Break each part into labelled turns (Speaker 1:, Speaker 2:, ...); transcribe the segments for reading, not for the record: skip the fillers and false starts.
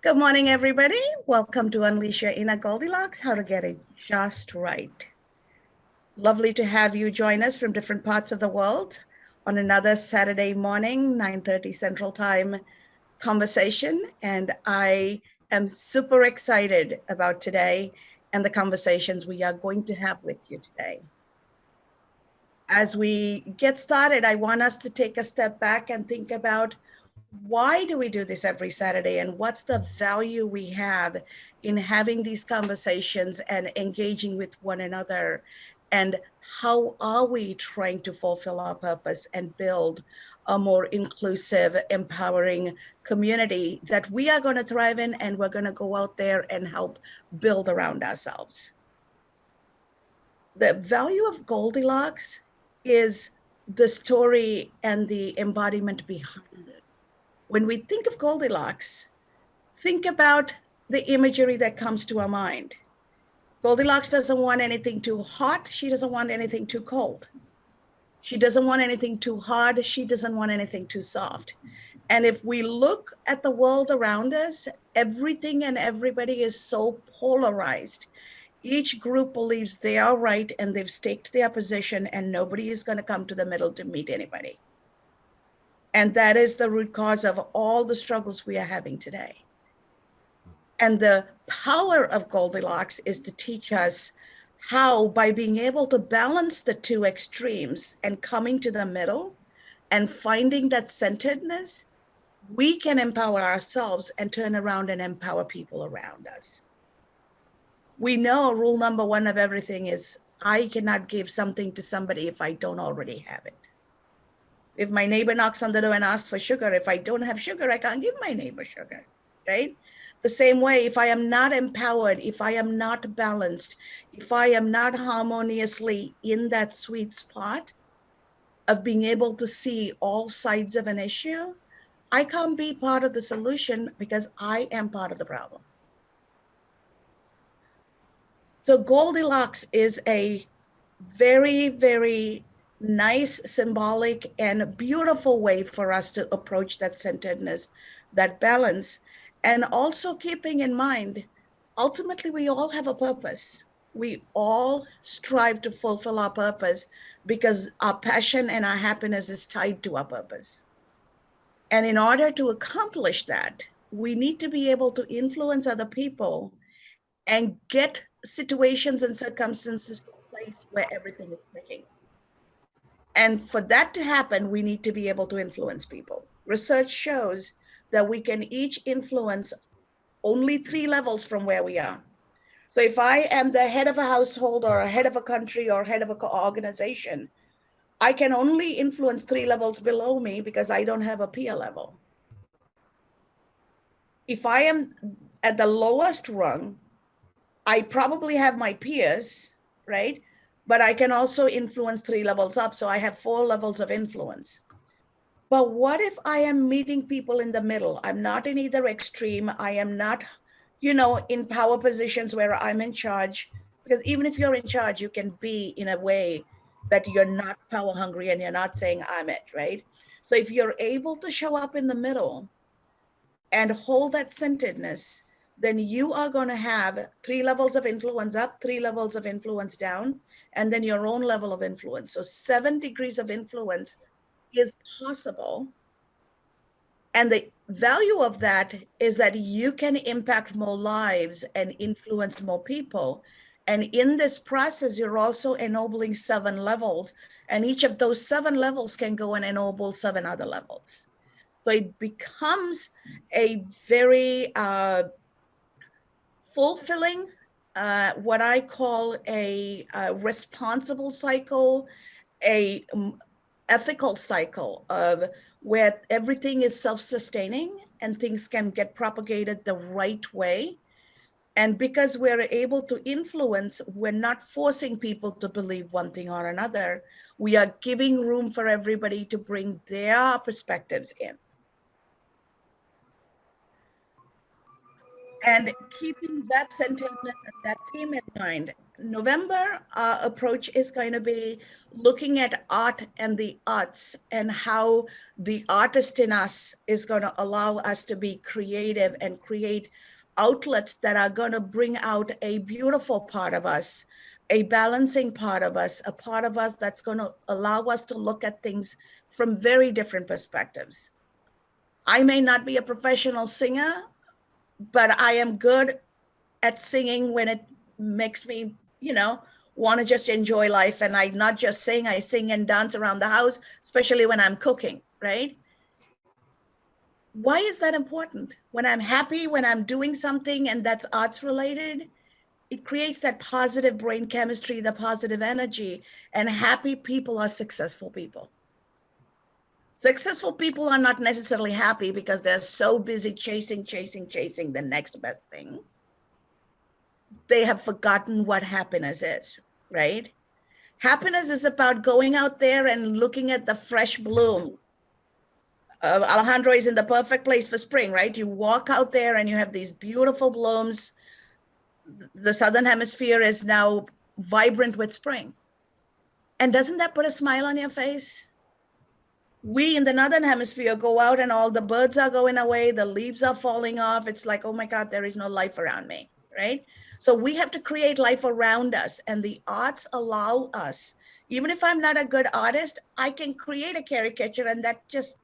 Speaker 1: Good morning, everybody. Welcome to Unleash Your Inner Goldilocks, how to get it just right. Lovely to have you join us from different parts of the world on another Saturday morning, 9:30 Central Time conversation. And I am super excited about today and the conversations we are going to have with you today. As we get started, I want us to take a step back and think about why do we do this every Saturday and what's the value we have in having these conversations and engaging with one another, and how are we trying to fulfill our purpose and build a more inclusive, empowering community that we are going to thrive in, and we're going to go out there and help build around ourselves. The value of Goldilocks is the story and the embodiment behind it. When we think of Goldilocks, think about the imagery that comes to our mind. Goldilocks doesn't want anything too hot. She doesn't want anything too cold. She doesn't want anything too hard. She doesn't want anything too soft. And if we look at the world around us, everything and everybody is so polarized. Each group believes they are right and they've staked their position, and nobody is going to come to the middle to meet anybody. And that is the root cause of all the struggles we are having today. And the power of Goldilocks is to teach us how, by being able to balance the two extremes and coming to the middle and finding that centeredness, we can empower ourselves and turn around and empower people around us. We know rule number one of everything is I cannot give something to somebody if I don't already have it. If my neighbor knocks on the door and asks for sugar, if I don't have sugar, I can't give my neighbor sugar, right? The same way, if I am not empowered, if I am not balanced, if I am not harmoniously in that sweet spot of being able to see all sides of an issue, I can't be part of the solution because I am part of the problem. So Goldilocks is a very, very nice, symbolic, and beautiful way for us to approach that centeredness, that balance, and also keeping in mind, ultimately, we all have a purpose. We all strive to fulfill our purpose because our passion and our happiness is tied to our purpose. And in order to accomplish that, we need to be able to influence other people and get situations and circumstances to a place where everything is clicking. And for that to happen, we need to be able to influence people. Research shows that we can each influence only 3 levels from where we are. So if I am the head of a household or a head of a country or head of an organization, I can only influence 3 levels below me because I don't have a peer level. If I am at the lowest rung, I probably have my peers, right? But I can also influence 3 levels up. So I have 4 levels of influence. But what if I am meeting people in the middle? I'm not in either extreme. I am not, in power positions where I'm in charge. Because even if you're in charge, you can be in a way that you're not power hungry and you're not saying I'm it, right? So if you're able to show up in the middle and hold that centeredness, then you are going to have 3 levels of influence up, 3 levels of influence down, and then your own level of influence. So 7 degrees of influence is possible. And the value of that is that you can impact more lives and influence more people. And in this process, you're also ennobling 7 levels. And each of those 7 levels can go and ennoble 7 other levels. So it becomes a very fulfilling, what I call a responsible cycle, a ethical cycle of where everything is self-sustaining and things can get propagated the right way. And because we're able to influence, we're not forcing people to believe one thing or another. We are giving room for everybody to bring their perspectives in. And keeping that sentiment, that theme in mind, November, our approach is going to be looking at art and the arts and how the artist in us is going to allow us to be creative and create outlets that are going to bring out a beautiful part of us, a balancing part of us, a part of us that's going to allow us to look at things from very different perspectives. I may not be a professional singer, but I am good at singing when it makes me, want to just enjoy life. And I not just sing, I sing and dance around the house, especially when I'm cooking, right? Why is that important? When I'm happy, when I'm doing something and that's arts related, it creates that positive brain chemistry, the positive energy, and happy people are successful people. Successful people are not necessarily happy because they're so busy chasing the next best thing. They have forgotten what happiness is, right? Happiness is about going out there and looking at the fresh bloom. Alejandro is in the perfect place for spring, right? You walk out there and you have these beautiful blooms. The Southern Hemisphere is now vibrant with spring. And doesn't that put a smile on your face? We in the Northern Hemisphere go out and all the birds are going away, the leaves are falling off. It's like, oh my God, there is no life around me, right? So we have to create life around us, and the arts allow us. Even if I'm not a good artist, I can create a caricature, and that just,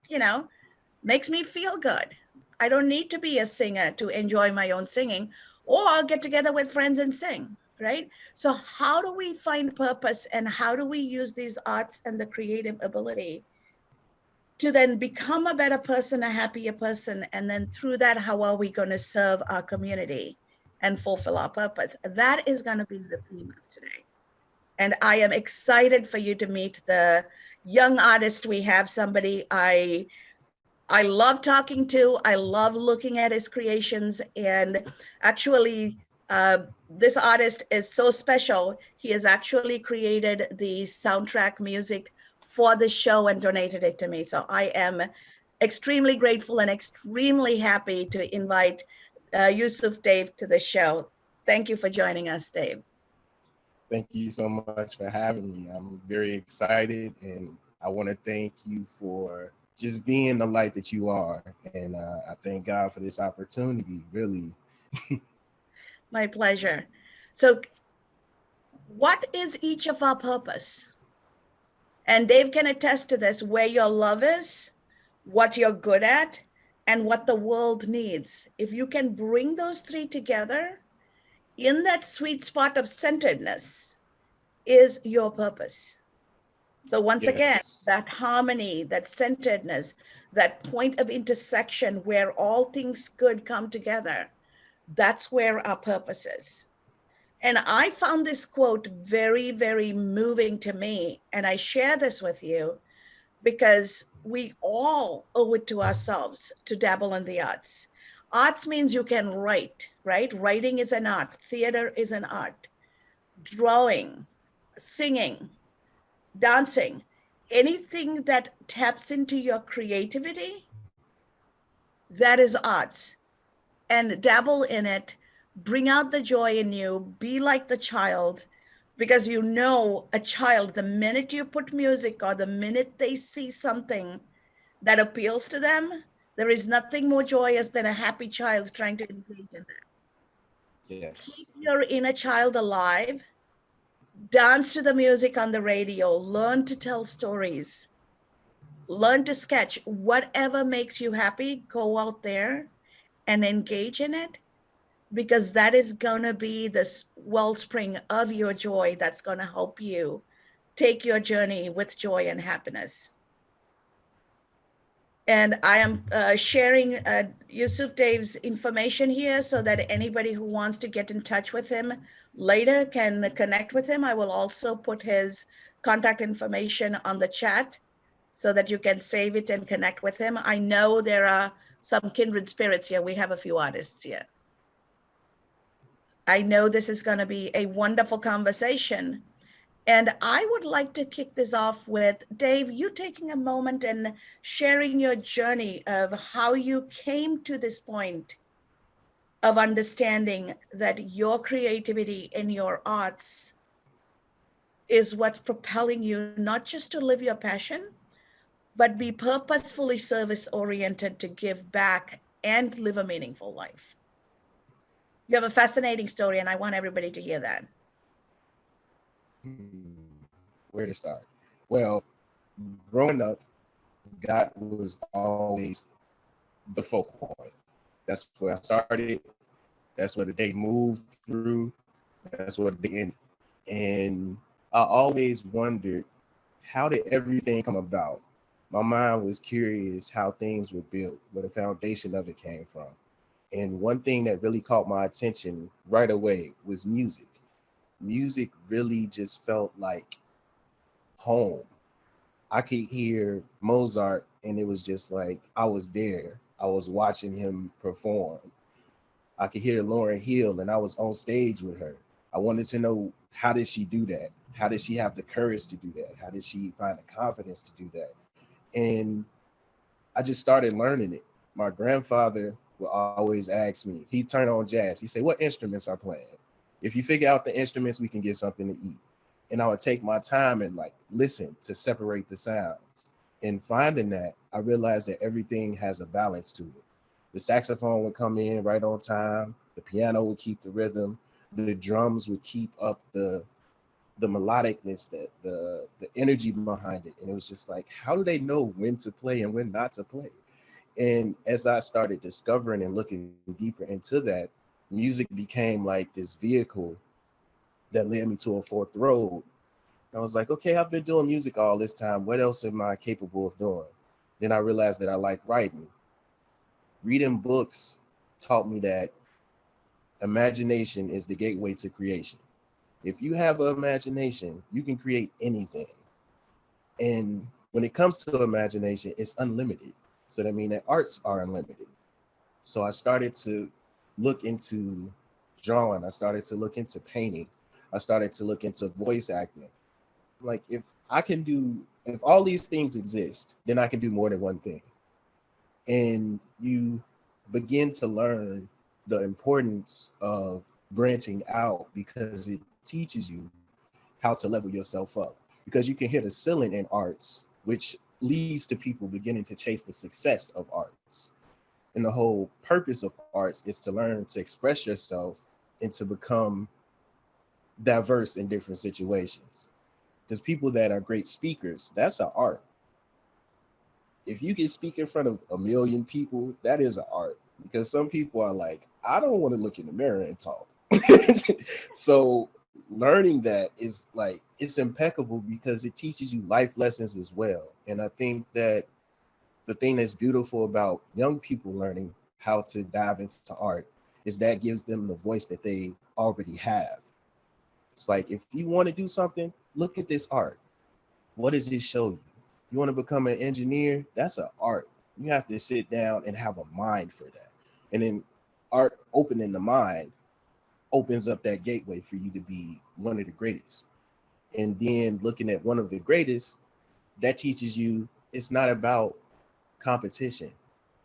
Speaker 1: makes me feel good. I don't need to be a singer to enjoy my own singing, or I'll get together with friends and sing, right? So how do we find purpose, and how do we use these arts and the creative ability to then become a better person, a happier person? And then through that, how are we going to serve our community and fulfill our purpose? That is going to be the theme of today. And I am excited for you to meet the young artist we have, somebody I love talking to. I love looking at his creations. And actually, this artist is so special. He has actually created the soundtrack music for the show and donated it to me. So I am extremely grateful and extremely happy to invite Yousef Dave to the show. Thank you for joining us, Dave.
Speaker 2: Thank you so much for having me. I'm very excited, and I want to thank you for just being the light that you are. And I thank God for this opportunity, really.
Speaker 1: My pleasure. So what is each of our purpose? And Dave can attest to this, where your love is, what you're good at, and what the world needs. If you can bring those three together in that sweet spot of centeredness is your purpose. So once again,
Speaker 2: Yes.
Speaker 1: that harmony, that centeredness, that point of intersection where all things good come together, that's where our purpose is. And I found this quote very, very moving to me. And I share this with you because we all owe it to ourselves to dabble in the arts. Arts means you can write, right? Writing is an art. Theater is an art. Drawing, singing, dancing, anything that taps into your creativity, that is arts. And dabble in it, bring out the joy in you, be like the child, because a child, the minute you put music or the minute they see something that appeals to them, there is nothing more joyous than a happy child trying to engage in that.
Speaker 2: Yes.
Speaker 1: Keep your inner child alive, dance to the music on the radio, learn to tell stories, learn to sketch, whatever makes you happy, go out there and engage in it, because that is going to be this wellspring of your joy that's going to help you take your journey with joy and happiness. And I am sharing Yousef Dave's information here so that anybody who wants to get in touch with him later can connect with him. I will also put his contact information on the chat so that you can save it and connect with him. I know there are some kindred spirits here. We have a few artists here. I know this is going to be a wonderful conversation. And I would like to kick this off with Dave, you taking a moment and sharing your journey of how you came to this point of understanding that your creativity and your arts is what's propelling you not just to live your passion, but be purposefully service oriented to give back and live a meaningful life. You have a fascinating story, and I want everybody to hear that.
Speaker 2: Where to start? Well, growing up, God was always the focal point. That's where I started. That's where the day moved through. That's where the day ended. And I always wondered, how did everything come about? My mind was curious how things were built, where the foundation of it came from. And one thing that really caught my attention right away was music. Music really just felt like home. I could hear Mozart, and it was just like I was there. I was watching him perform. I could hear Lauryn Hill, and I was on stage with her. I wanted to know, how did she do that? How did she have the courage to do that? How did she find the confidence to do that? And I just started learning it. My grandfather would always ask me, he'd turn on jazz. He'd say, "What instruments are playing? If you figure out the instruments, we can get something to eat." And I would take my time and like listen to separate the sounds. And finding that, I realized that everything has a balance to it. The saxophone would come in right on time, the piano would keep the rhythm, the drums would keep up the melodicness, the energy behind it. And it was just like, how do they know when to play and when not to play? And as I started discovering and looking deeper into that, music became like this vehicle that led me to a fork road. I was like, okay, I've been doing music all this time. What else am I capable of doing? Then I realized that I like writing. Reading books taught me that imagination is the gateway to creation. If you have an imagination, you can create anything. And when it comes to imagination, it's unlimited. So that means that arts are unlimited. So I started to look into drawing. I started to look into painting. I started to look into voice acting. Like, if all these things exist, then I can do more than one thing. And you begin to learn the importance of branching out, because it teaches you how to level yourself up. Because you can hit a ceiling in arts, which leads to people beginning to chase the success of arts. And the whole purpose of arts is to learn to express yourself and to become diverse in different situations. Because people that are great speakers, that's an art. If you can speak in front of a million people, that is an art. Because some people are like, I don't want to look in the mirror and talk. So learning that is like, it's impeccable because it teaches you life lessons as well. And I think that the thing that's beautiful about young people learning how to dive into art is that gives them the voice that they already have. It's like, if you want to do something, look at this art. What does it show you? You want to become an engineer? That's an art. You have to sit down and have a mind for that. And then art opening the mind opens up that gateway for you to be one of the greatest. And then looking at one of the greatest, that teaches you it's not about competition.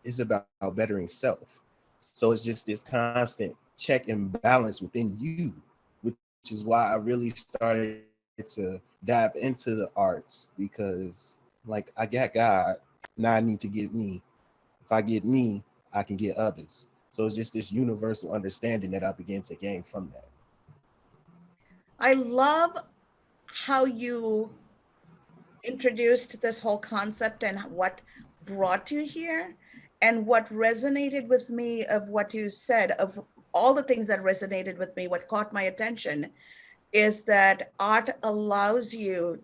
Speaker 2: It's about bettering self. So it's just this constant check and balance within you, which is why I really started to dive into the arts, because like, I got God, now I need to get me. If I get me, I can get others. So it's just this universal understanding that I began to gain from that.
Speaker 1: I love how you introduced this whole concept and what brought you here, and what resonated with me of what you said, of all the things that resonated with me, what caught my attention is that art allows you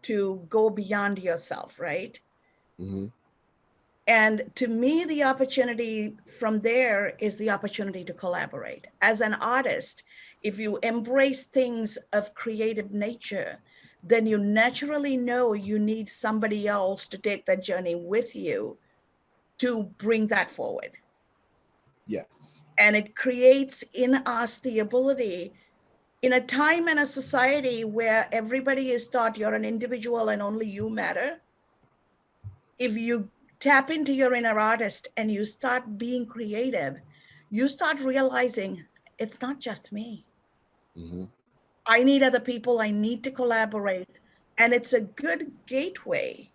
Speaker 1: to go beyond yourself, right?
Speaker 2: Mm-hmm.
Speaker 1: And to me, the opportunity from there is the opportunity to collaborate. As an artist, if you embrace things of creative nature, then you naturally know you need somebody else to take that journey with you to bring that forward.
Speaker 2: Yes.
Speaker 1: And it creates in us the ability, in a time and a society where everybody is taught you're an individual and only you matter, if you tap into your inner artist and you start being creative, you start realizing it's not just me.
Speaker 2: Mm-hmm.
Speaker 1: I need other people. I need to collaborate. And it's a good gateway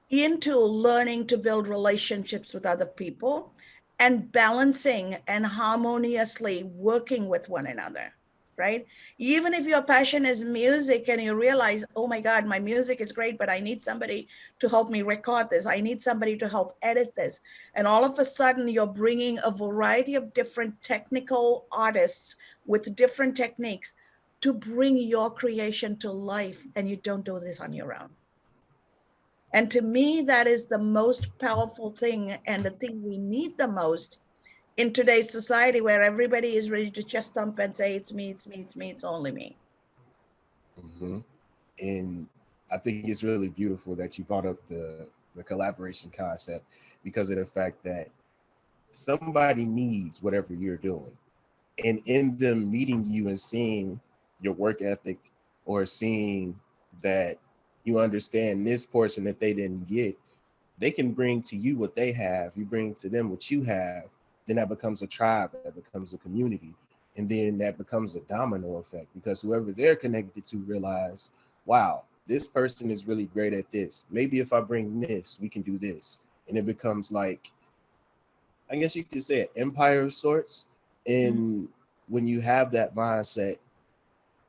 Speaker 1: into learning to build relationships with other people and balancing and harmoniously working with one another, right? Even if your passion is music and you realize, oh my God, my music is great, but I need somebody to help me record this. I need somebody to help edit this. And all of a sudden, you're bringing a variety of different technical artists with different techniques to bring your creation to life. And you don't do this on your own. And to me, that is the most powerful thing and the thing we need the most in today's society where everybody is ready to chest thump and say, it's me, it's me, it's me, it's only me.
Speaker 2: Mm-hmm. And I think it's really beautiful that you brought up the collaboration concept because of the fact that somebody needs whatever you're doing. And in them meeting you and seeing your work ethic or seeing that you understand this portion that they didn't get, they can bring to you what they have, you bring to them what you have, then that becomes a tribe, that becomes a community. And then that becomes a domino effect because whoever they're connected to realize, wow, this person is really great at this. Maybe if I bring this, we can do this. And it becomes like, I guess you could say an empire of sorts.
Speaker 1: Mhm.
Speaker 2: And when you have that mindset,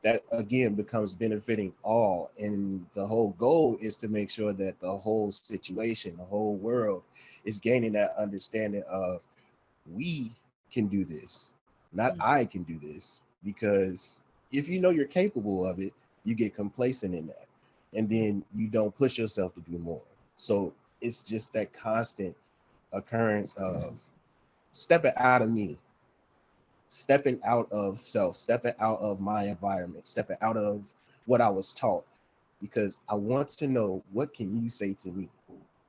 Speaker 2: that again becomes benefiting all. And the whole goal is to make sure that the whole situation, the whole world is gaining that understanding of we can do this, not I can do this. Because if you know you're capable of it, you get complacent in that. And then you don't push yourself to do more. So it's just that constant occurrence of stepping out of me, stepping out of self, stepping out of my environment, stepping out of what I was taught, because I want to know what can you say to me.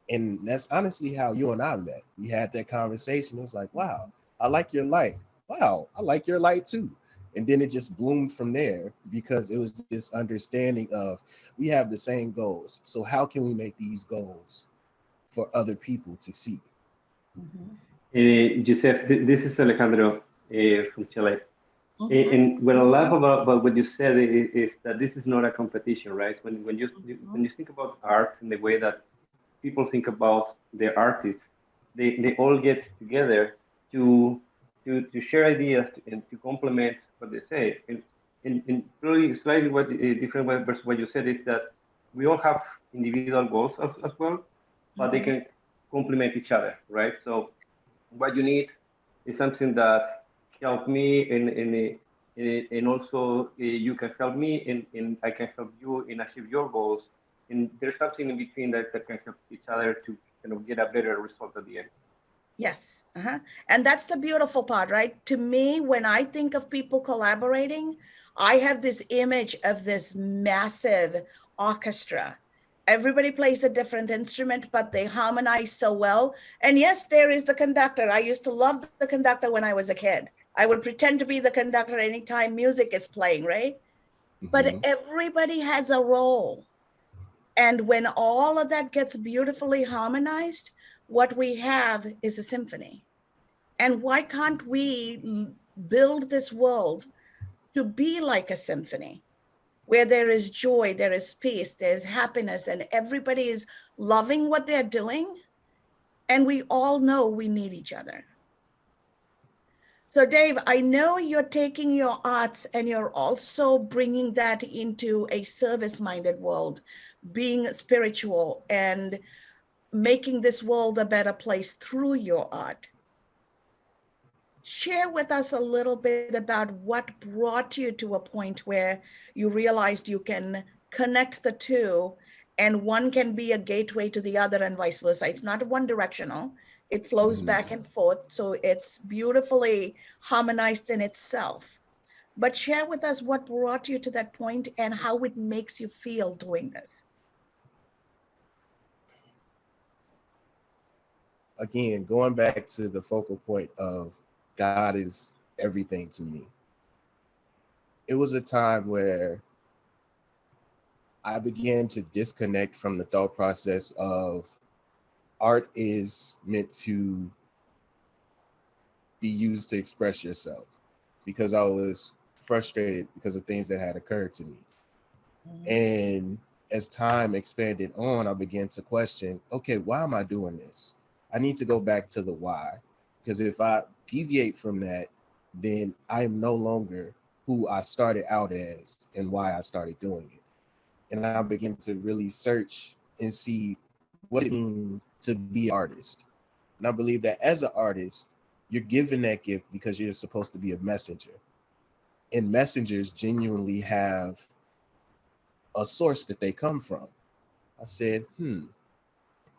Speaker 2: And that's honestly how you and I met. We had that conversation. It was like, wow, I like your light. Wow, I like your light too. And then it just bloomed from there because it was this understanding of we have the same goals. So how can we make these goals for other people to see?
Speaker 1: Mhm.
Speaker 3: Yousef, this is Alejandro from Chile.
Speaker 1: Mhm.
Speaker 3: And what I love about what you said is that this is not a competition, right? When you think about art and the way that people think about their artists, they all get together to to share ideas and to complement what they say. And really slightly what different way versus what you said is that we all have individual goals as well, but they
Speaker 1: Mhm.
Speaker 3: can complement each other, right? So what you need is something that help me and also you can help me and I can help you in achieve your goals. And there's something in between that can help each other to kind of get a better result at the end.
Speaker 1: Yes. Uh-huh. And that's the beautiful part, right? To me, when I think of people collaborating, I have this image of this massive orchestra. Everybody plays a different instrument, but they harmonize so well. And yes, there is the conductor. I used to love the conductor when I was a kid. I would pretend to be the conductor anytime music is playing, right? But
Speaker 2: Mm-hmm.
Speaker 1: everybody has a role. And when all of that gets beautifully harmonized, what we have is a symphony. And why can't we build this world to be like a symphony where there is joy, there is peace, there's happiness, and everybody is loving what they're doing? And we all know we need each other. So, Dave, I know you're taking your arts and you're also bringing that into a service minded world, being spiritual and making this world a better place through your art. Share with us a little bit about what brought you to a point where you realized you can connect the two and one can be a gateway to the other and vice versa. It's not one directional, it flows
Speaker 2: Mm-hmm.
Speaker 1: back and forth. So it's beautifully harmonized in itself. But share with us what brought you to that point and how it makes you feel doing this.
Speaker 2: Again, going back to the focal point of God is everything to me. It was a time where I began to disconnect from the thought process of art is meant to be used to express yourself, because I was frustrated because of things that had occurred to me. And as time expanded on, I began to question, okay, why am I doing this? I need to go back to the why. Because if I deviate from that, then I am no longer who I started out as and why I started doing it. And I began to really search and see what it means to be an artist. And I believe that as an artist, you're given that gift because you're supposed to be a messenger. And messengers genuinely have a source that they come from. I said,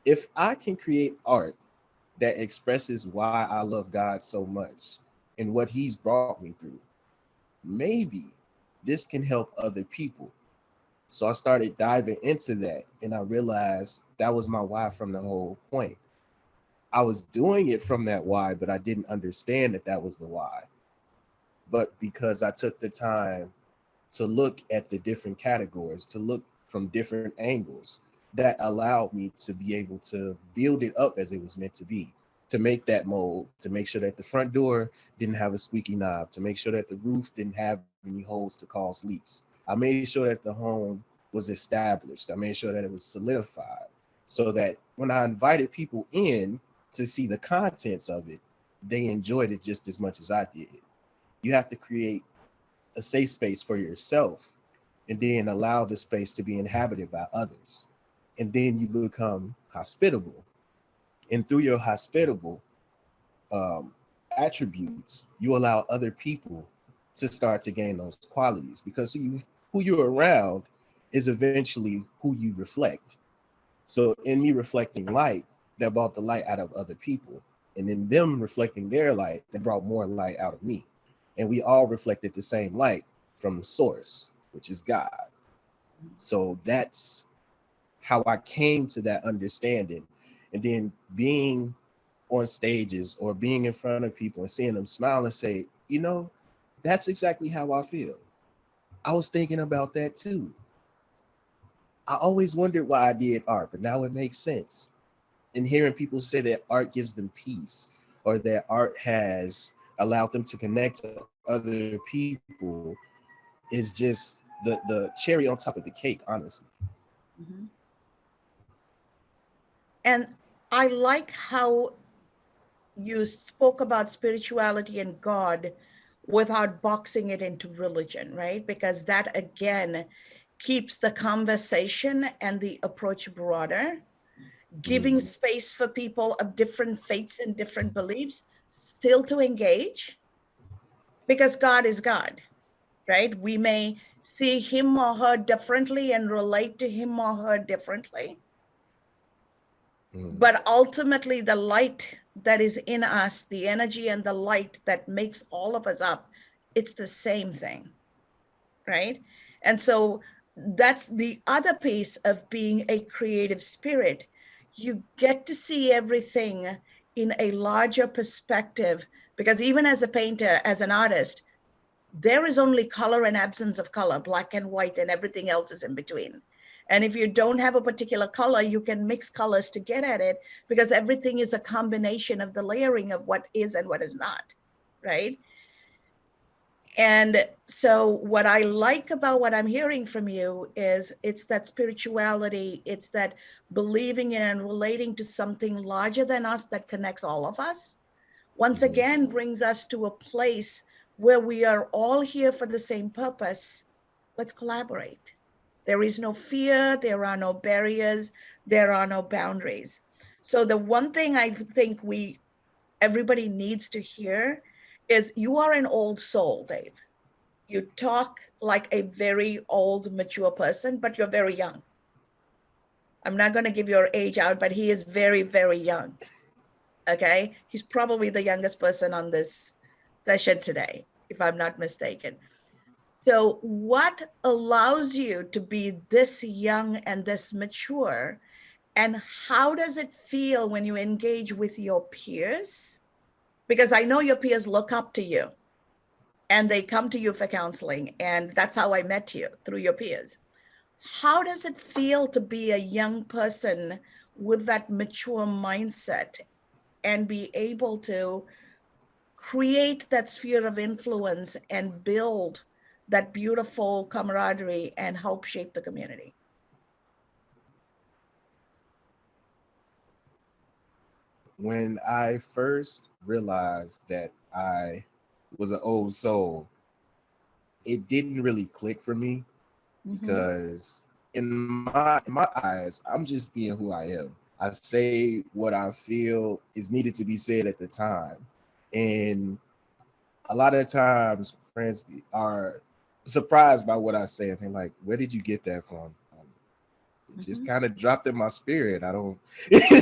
Speaker 2: if I can create art that expresses why I love God so much and what he's brought me through, maybe this can help other people. So I started diving into that, and I realized that was my why from the whole point. I was doing it from that why, but I didn't understand that that was the why. But because I took the time to look at the different categories, to look from different angles, that allowed me to be able to build it up as it was meant to be, to make that mold, to make sure that the front door didn't have a squeaky knob, to make sure that the roof didn't have any holes to cause leaks. I made sure that the home was established. I made sure that it was solidified so that when I invited people in to see the contents of it, they enjoyed it just as much as I did. You have to create a safe space for yourself and then allow the space to be inhabited by others. And then you become hospitable. And through your hospitable um, attributes, you allow other people to start to gain those qualities, because who you're around is eventually who you reflect. So in me reflecting light, that brought the light out of other people. And in them reflecting their light, that brought more light out of me. And we all reflected the same light from the source, which is God. So that's how I came to that understanding. And then being on stages or being in front of people and seeing them smile and say, that's exactly how I feel. I was thinking about that too. I always wondered why I did art, but now it makes sense. And hearing people say that art gives them peace, or that art has allowed them to connect to other people, is just the cherry on top of the cake, honestly.
Speaker 1: Mm-hmm. And I like how you spoke about spirituality and God without boxing it into religion, right? Because that again keeps the conversation and the approach broader, giving space for people of different faiths and different beliefs still to engage, because God is God, right? We may see him or her differently and relate to him or her differently. But ultimately, the light that is in us, the energy and the light that makes all of us up, it's the same thing, right? And so that's the other piece of being a creative spirit. You get to see everything in a larger perspective, because even as a painter, as an artist, there is only color and absence of color, black and white, and everything else is in between. And if you don't have a particular color, you can mix colors to get at it, because everything is a combination of the layering of what is and what is not, right? And so what I like about what I'm hearing from you is it's that spirituality, it's that believing in and relating to something larger than us that connects all of us. Once again, brings us to a place where we are all here for the same purpose. Let's collaborate. There is no fear, there are no barriers, there are no boundaries. So the one thing I think everybody needs to hear is you are an old soul, Dave. You talk like a very old, mature person, but you're very young. I'm not going to give your age out, but he is very, very young. Okay. He's probably the youngest person on this session today, if I'm not mistaken. So, what allows you to be this young and this mature? And how does it feel when you engage with your peers? Because I know your peers look up to you and they come to you for counseling. And that's how I met you, through your peers. How does it feel to be a young person with that mature mindset and be able to create that sphere of influence and build that beautiful camaraderie and help shape the community?
Speaker 2: When I first realized that I was an old soul, it didn't really click for me
Speaker 1: Mm-hmm.
Speaker 2: because in my eyes, I'm just being who I am. I say what I feel is needed to be said at the time. And a lot of times friends are surprised by what I say and they're like, where did you get that from? It just
Speaker 1: Mm-hmm.
Speaker 2: kind of dropped in my spirit. I don't
Speaker 1: Yeah.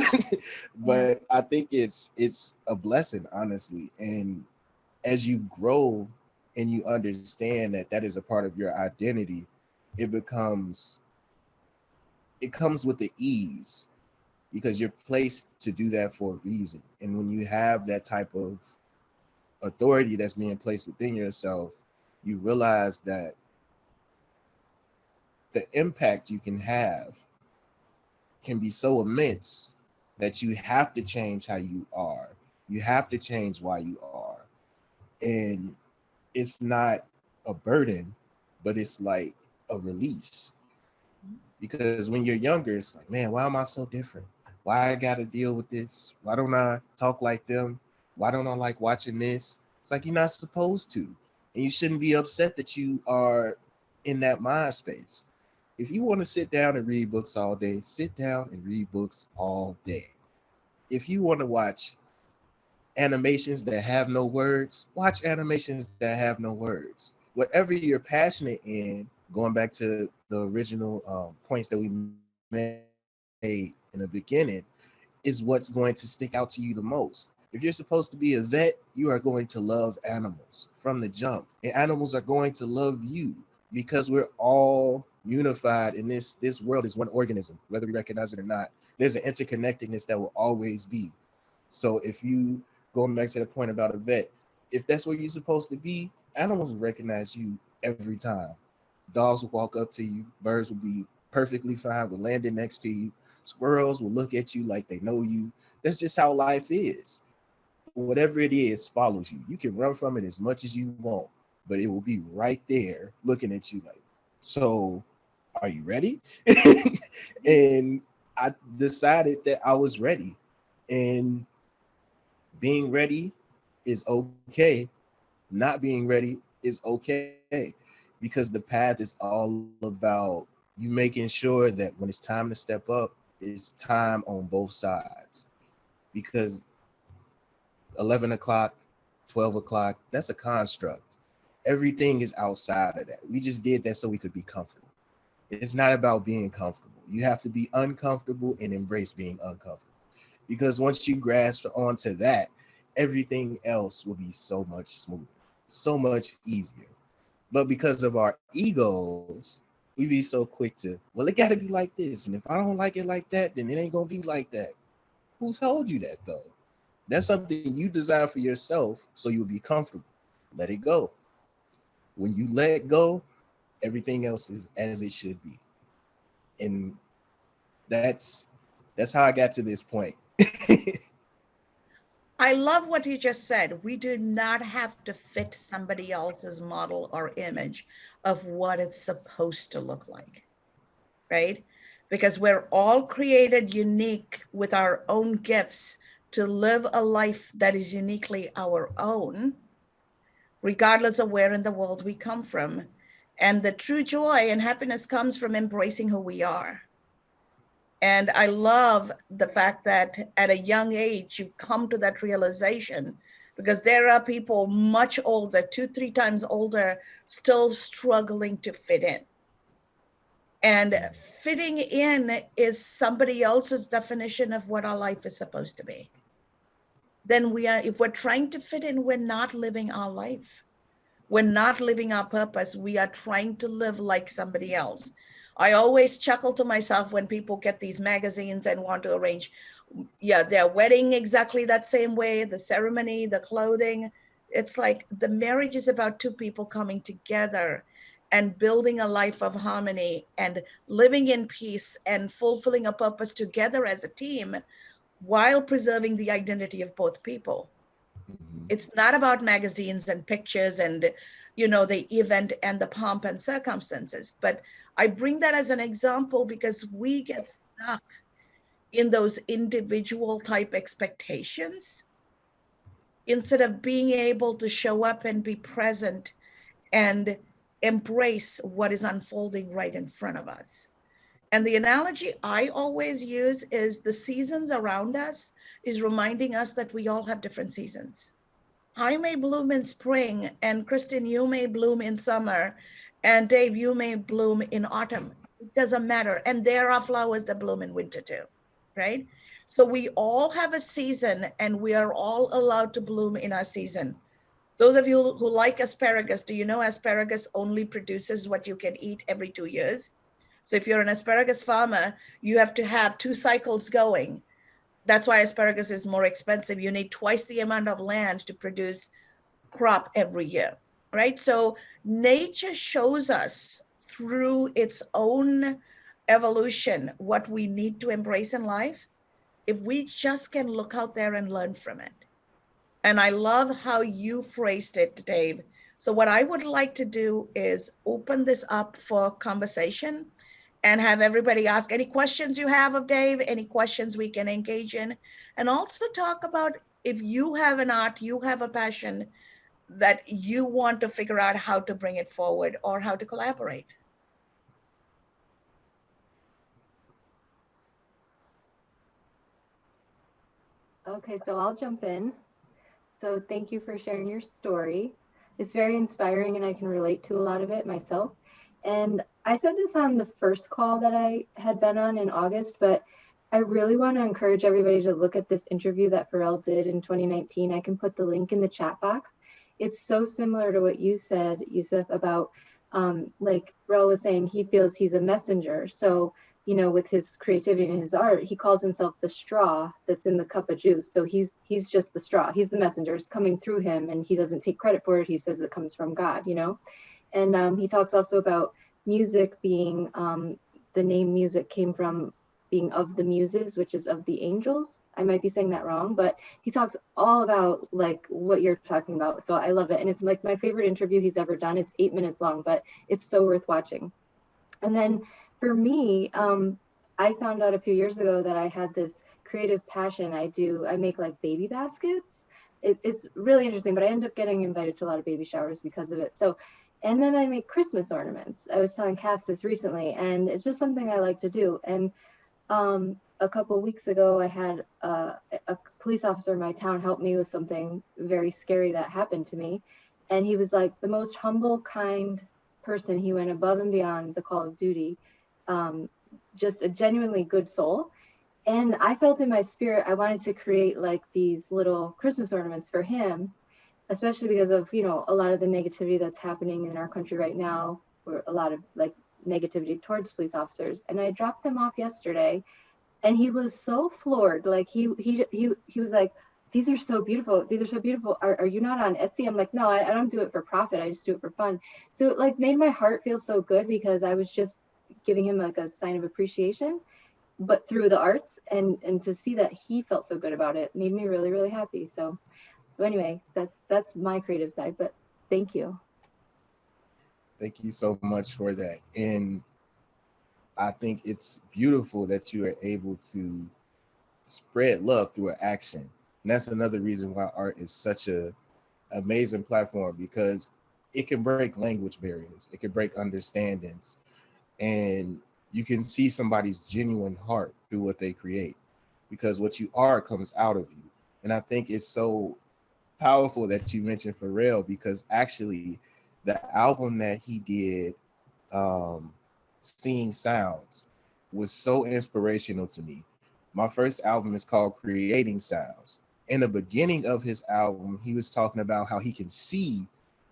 Speaker 2: but I think it's a blessing, honestly. And as you grow and you understand that that is a part of your identity, it becomes it comes with the ease because you're placed to do that for a reason. And when you have that type of authority that's being placed within yourself, you realize that the impact you can be so immense that you have to change how you are. You have to change why you are. And it's not a burden, but it's like a release. Because when you're younger, it's like, man, why am I so different? Why I gotta deal with this? Why don't I talk like them? Why don't I like watching this? It's like you're not supposed to. And you shouldn't be upset that you are in that mind space. If you want to sit down and read books all day, sit down and read books all day. If you want to watch animations that have no words, watch animations that have no words. Whatever you're passionate in, going back to the original points that we made in the beginning, is what's going to stick out to you the most. If you're supposed to be a vet, you are going to love animals from the jump. And animals are going to love you because we're all unified in this world is one organism, whether we recognize it or not. There's an interconnectedness that will always be. So if you going back to the point about a vet, if that's where you're supposed to be, animals will recognize you every time. Dogs will walk up to you, birds will be perfectly fine with landing next to you, squirrels will look at you like they know you. That's just how life is. Whatever it is follows you. You can run from it as much as you want, but it will be right there looking at you like, so are you ready? And I decided that I was ready. And being ready is okay. Not being ready is okay because the path is all about you making sure that when it's time to step up, it's time on both sides. Because 11 o'clock, 12 o'clock, that's a construct. Everything is outside of that. We just did that so we could be comfortable. It's not about being comfortable. You have to be uncomfortable and embrace being uncomfortable. Because once you grasp onto that, everything else will be so much smoother, so much easier. But because of our egos, we be so quick to, well, it got to be like this. And if I don't like it like that, then it ain't going to be like that. Who told you that, though? That's something you design for yourself so you'll be comfortable. Let it go. When you let go, everything else is as it should be. And that's that's how I got to this point.
Speaker 1: I love what you just said. We do not have to fit somebody else's model or image of what it's supposed to look like, right? Because we're all created unique with our own gifts to live a life that is uniquely our own, regardless of where in the world we come from. And the true joy and happiness comes from embracing who we are. And I love the fact that at a young age, you've come to that realization because there are people much older, two, three times older, still struggling to fit in. And fitting in is somebody else's definition of what our life is supposed to be. Then if we're trying to fit in, we're not living our life. We're not living our purpose. We are trying to live like somebody else. I always chuckle to myself when people get these magazines and want to arrange, yeah, their wedding exactly that same way, the ceremony, the clothing. It's like the marriage is about two people coming together and building a life of harmony and living in peace and fulfilling a purpose together as a team while preserving the identity of both people. It's not about magazines and pictures and, you know, the event and the pomp and circumstances. But I bring that as an example because we get stuck in those individual type expectations instead of being able to show up and be present and embrace what is unfolding right in front of us. And the analogy I always use is the seasons around us is reminding us that we all have different seasons. I may bloom in spring, and Kristen, you may bloom in summer, and Dave, you may bloom in autumn. It doesn't matter. And there are flowers that bloom in winter too, right? So we all have a season, and we are all allowed to bloom in our season. Those of you who like asparagus, do you know asparagus only produces what you can eat every 2 years? So if you're an asparagus farmer, you have to have 2 cycles going. That's why asparagus is more expensive. You need twice the amount of land to produce crop every year, right? So nature shows us through its own evolution what we need to embrace in life if we just can look out there and learn from it. And I love how you phrased it, Dave. So what I would like to do is open this up for conversation and have everybody ask any questions you have of Dave, any questions we can engage in, and also talk about if you have an art, you have a passion that you want to figure out how to bring it forward or how to collaborate.
Speaker 4: Okay, so I'll jump in. So thank you for sharing your story. It's very inspiring and I can relate to a lot of it myself. And I said this on the first call that I had been on in August, but I really want to encourage everybody to look at this interview that Pharrell did in 2019. I can put the link in the chat box. It's so similar to what you said, Yousef, about like Pharrell was saying, he feels he's a messenger. So, you know, with his creativity and his art, he calls himself the straw that's in the cup of juice. So he's just the straw. He's the messenger. It's coming through him, and he doesn't take credit for it. He says it comes from God, you know. And he talks also about music being the name music came from being of the muses, which is of the angels. I might be saying that wrong, but he talks all about like what you're talking about. So I love it, and it's like my favorite interview he's ever done. It's 8 minutes long, but it's so worth watching. And then for me, I found out a few years ago that I had this creative passion. I make like baby baskets. It's really interesting, but I end up getting invited to a lot of baby showers because of it. So, and then I make Christmas ornaments. I was telling Cass this recently, and it's just something I like to do. And a couple of weeks ago, I had a police officer in my town help me with something very scary that happened to me. And he was like the most humble, kind person. He went above and beyond the call of duty, just a genuinely good soul. And I felt in my spirit, I wanted to create like these little Christmas ornaments for him, especially because of, you know, a lot of the negativity that's happening in our country right now, or a lot of like negativity towards police officers. And I dropped them off yesterday, and he was so floored. Like he was like, these are so beautiful. These are so beautiful. Are you not on Etsy? I'm like, no, I don't do it for profit. I just do it for fun. So it like made my heart feel so good because I was just giving him like a sign of appreciation, but through the arts, and to see that he felt so good about it made me really, really happy. So anyway, that's my creative side, but thank you.
Speaker 2: Thank you so much for that. And I think it's beautiful that you are able to spread love through an action. And that's another reason why art is such a amazing platform, because it can break language barriers. It can break understandings. And you can see somebody's genuine heart through what they create, because what you are comes out of you. And I think it's so powerful that you mentioned Pharrell, because actually the album that he did, Seeing Sounds, was so inspirational to me. My first album is called Creating Sounds. In the beginning of his album, he was talking about how he can see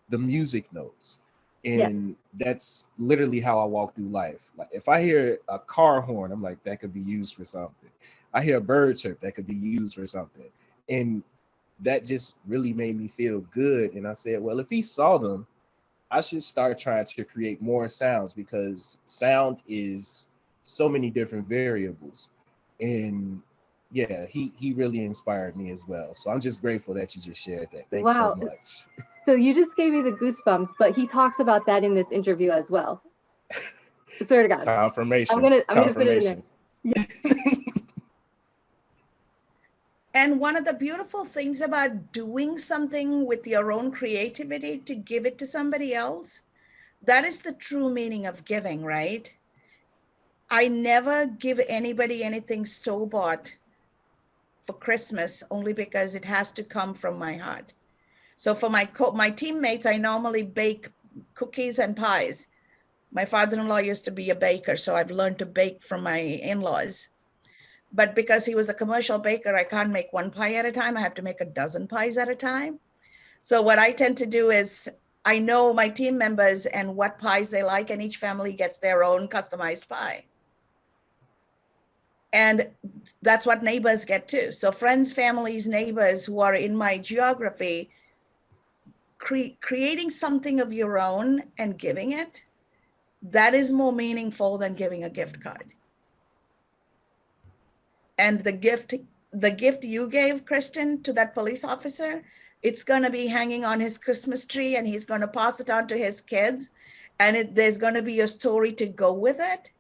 Speaker 2: the music notes. And that's literally how I walk through life. Like if I hear a car horn, I'm like, that could be used for something. I hear a bird chirp, that could be used for something. And that just really made me feel good. And I said, well, if he saw them, I should start trying to create more sounds, because sound is so many different variables. And yeah, he really inspired me as well. So I'm just grateful that you just shared that. Thanks so
Speaker 4: Wow.
Speaker 2: much.
Speaker 4: So you just gave me the goosebumps, but he talks about that in this interview as well. I swear to God.
Speaker 2: Confirmation.
Speaker 4: I'm gonna put it in there.
Speaker 2: Yeah.
Speaker 1: And one of the beautiful things about doing something with your own creativity to give it to somebody else, that is the true meaning of giving, right? I never give anybody anything store-bought for Christmas only because it has to come from my heart. So for my teammates, I normally bake cookies and pies. My father-in-law used to be a baker, so I've learned to bake from my in-laws. But because he was a commercial baker, I can't make one pie at a time. I have to make a dozen pies at a time. So what I tend to do is I know my team members and what pies they like, and each family gets their own customized pie. And that's what neighbors get too. So friends, families, neighbors who are in my geography, creating something of your own and giving it, that is more meaningful than giving a gift card. And the gift you gave, Kristen, to that police officer, it's going to be hanging on his Christmas tree, and he's going to pass it on to his kids, and there's going to be a story to go with it.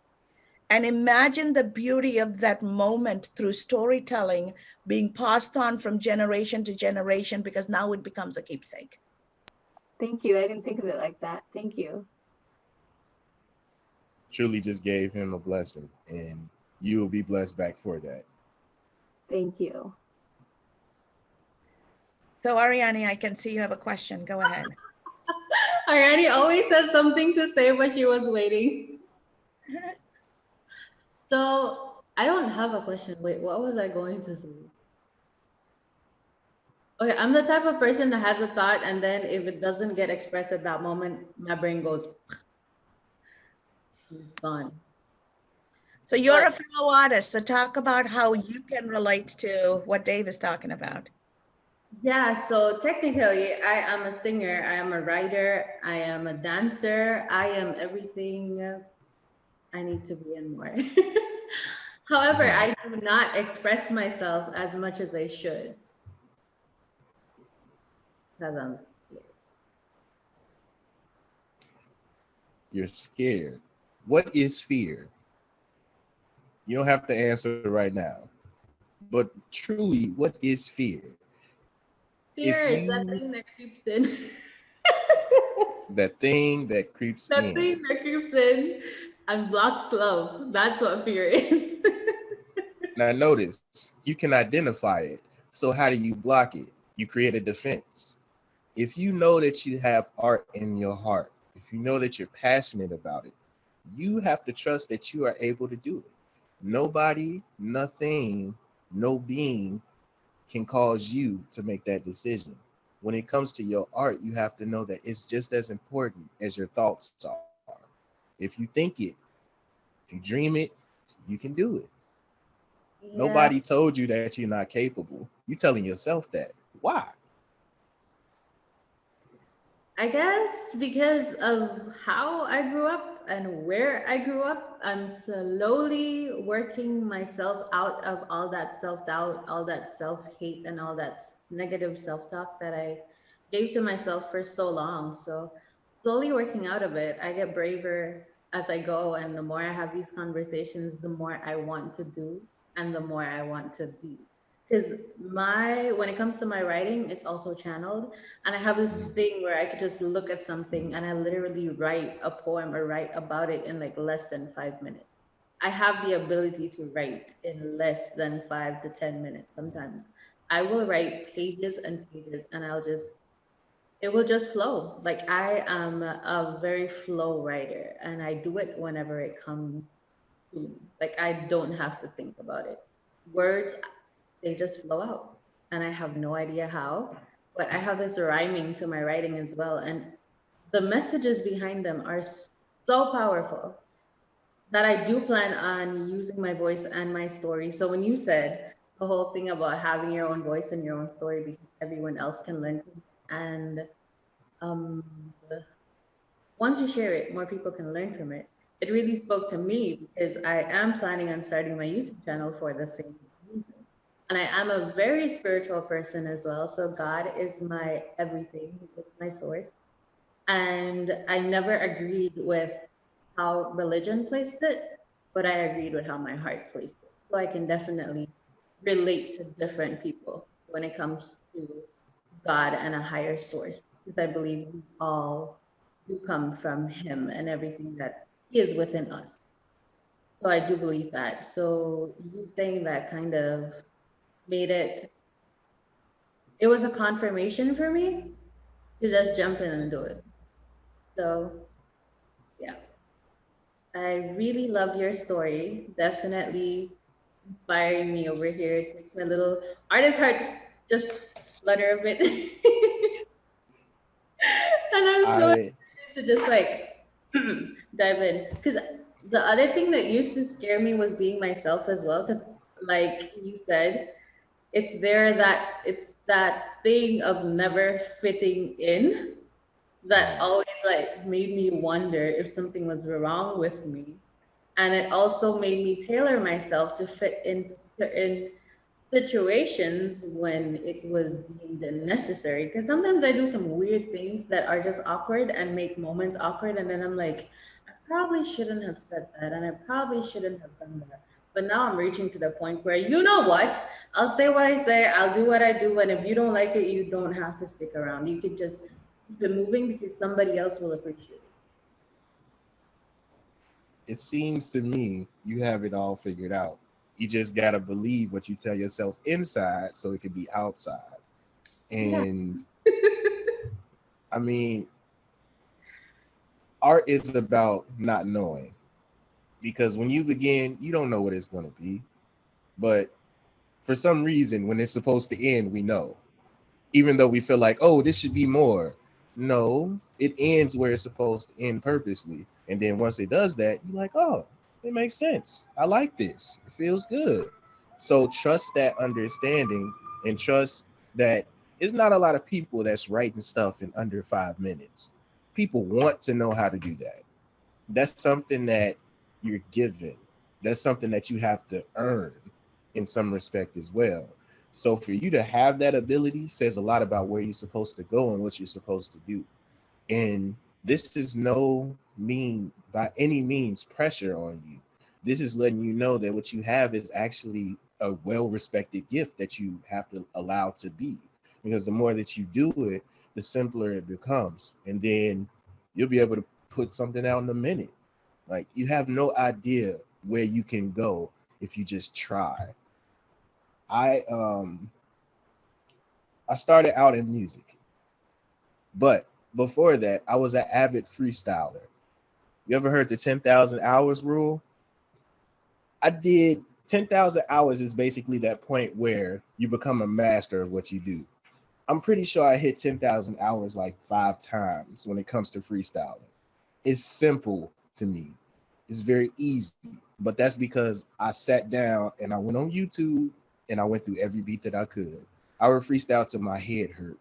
Speaker 1: And imagine the beauty of that moment through storytelling being passed on from generation to generation, because now it becomes a keepsake.
Speaker 4: Thank you. I didn't think of it like that. Thank you.
Speaker 2: Truly just gave him a blessing, and you will be blessed back for that.
Speaker 4: Thank you.
Speaker 1: So Ariane, I can see you have a question. Go ahead.
Speaker 5: Ariane always had something to say, but she was waiting. So I don't have a question. Wait, what was I going to say? Okay, I'm the type of person that has a thought, and then if it doesn't get expressed at that moment, my brain goes, it's gone.
Speaker 1: So you're a fellow artist. So talk about how you can relate to what Dave is talking about.
Speaker 5: Yeah, so technically, I am a singer, I am a writer, I am a dancer, I am everything I need to be and more. However, I do not express myself as much as I should. Because I'm scared.
Speaker 2: You're scared. What is fear? You don't have to answer right now. But truly, what is fear?
Speaker 5: Fear is that thing that creeps in.
Speaker 2: That thing that creeps in.
Speaker 5: That thing that creeps in and blocks love. That's what fear is.
Speaker 2: Now notice, you can identify it. So how do you block it? You create a defense. If you know that you have art in your heart, if you know that you're passionate about it, you have to trust that you are able to do it. Nobody, nothing, no being can cause you to make that decision. When it comes to your art, you have to know that it's just as important as your thoughts are. If you think it, if you dream it, you can do it. Yeah. Nobody told you that you're not capable. You're telling yourself that. Why?
Speaker 5: I guess because of how I grew up and where I grew up, I'm slowly working myself out of all that self-doubt, all that self-hate, and all that negative self-talk that I gave to myself for so long. So slowly working out of it, I get braver as I go. And the more I have these conversations, the more I want to do and the more I want to be. Because when it comes to my writing, it's also channeled. And I have this thing where I could just look at something and I literally write a poem or write about it in like less than 5 minutes. I have the ability to write in less than 5 to 10 minutes sometimes. I will write pages and pages and it will just flow. Like I am a very flow writer and I do it whenever it comes to me. Like I don't have to think about it. Words, they just flow out and I have no idea how, but I have this rhyming to my writing as well. And the messages behind them are so powerful that I do plan on using my voice and my story. So when you said the whole thing about having your own voice and your own story because everyone else can learn from it, and once you share it, more people can learn from it. It really spoke to me because I am planning on starting my YouTube channel for the same reason. And I am a very spiritual person as well. So God is my everything, it's my source. And I never agreed with how religion placed it, but I agreed with how my heart placed it. So I can definitely relate to different people when it comes to God and a higher source, because I believe we all do come from Him and everything that He is within us. So I do believe that. So you saying that kind of made it, it was a confirmation for me to just jump in and do it. So yeah, I really love your story. Definitely inspiring me over here. It makes my little artist heart just flutter a bit. And I'm so
Speaker 2: I
Speaker 5: excited to just like dive in. Because the other thing that used to scare me was being myself as well. Because, like you said, it's that thing of never fitting in that always like made me wonder if something was wrong with me. And it also made me tailor myself to fit into certain situations when it was deemed necessary. Because sometimes I do some weird things that are just awkward and make moments awkward. And then I'm like, I probably shouldn't have said that. And I probably shouldn't have done that. But now I'm reaching to the point where, you know what? I'll say what I say, I'll do what I do. And if you don't like it, you don't have to stick around. You can just keep it moving because somebody else will appreciate it.
Speaker 2: it seems to me you have it all figured out. You just gotta believe what you tell yourself inside so it can be outside.
Speaker 5: Yeah.
Speaker 2: And I mean, art is about not knowing, because when you begin, you don't know what it's going to be. But for some reason, when it's supposed to end, we know, even though we feel like, oh, this should be more. No, it ends where it's supposed to end purposely. And then once it does that, you're like, oh, it makes sense. I like this. It feels good. So trust that understanding, and trust that it's not a lot of people that's writing stuff in under 5 minutes. People want to know how to do that. That's something that you're given. That's something that you have to earn in some respect as well. So for you to have that ability says a lot about where you're supposed to go and what you're supposed to do. And this is no mean by any means pressure on you. This is letting you know that what you have is actually a well-respected gift that you have to allow to be. Because the more that you do it, the simpler it becomes. And then you'll be able to put something out in a minute. Like, you have no idea where you can go if you just try. I um I started out in music, but before that, I was an avid freestyler. You ever heard the 10,000 hours rule? I did 10,000 hours is basically that point where you become a master of what you do. I'm pretty sure I hit 10,000 hours like 5 times when it comes to freestyling. It's simple to me. It's very easy, but that's because I sat down and I went on YouTube and I went through every beat that I could. I would freestyle till my head hurt,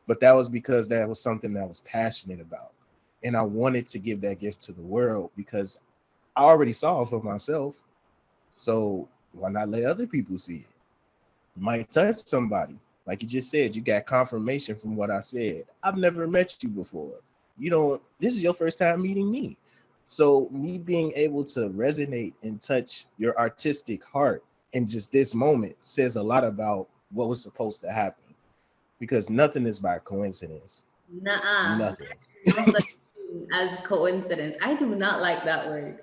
Speaker 2: but that was because that was something that I was passionate about. And I wanted to give that gift to the world because I already saw it for myself. So why not let other people see it? It might touch somebody. Like you just said, you got confirmation from what I said. I've never met you before. This is your first time meeting me. So me being able to resonate and touch your artistic heart in just this moment says a lot about what was supposed to happen, because nothing is by coincidence.
Speaker 5: Nuh-uh.
Speaker 2: Nothing.
Speaker 5: No such thing as coincidence. I do not like that word.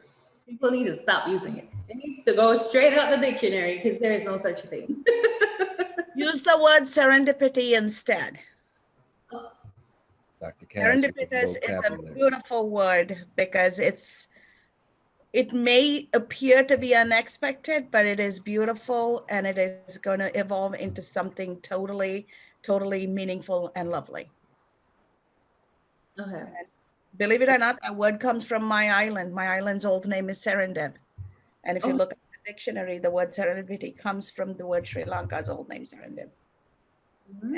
Speaker 5: People need to stop using it. It needs to go straight out the dictionary because there is no such thing.
Speaker 1: Use the word serendipity instead.
Speaker 2: Dr. Cass with the
Speaker 1: Serendipitous is a
Speaker 2: vocabulary.
Speaker 1: beautiful word because it may appear to be unexpected, but it is beautiful and it is going to evolve into something totally meaningful and lovely.
Speaker 5: Okay.
Speaker 1: Believe it or not, that word comes from my island. My island's old name is Serendip. And if you look at the dictionary, the word serendipity comes from the word Sri Lanka's old name, Serendip.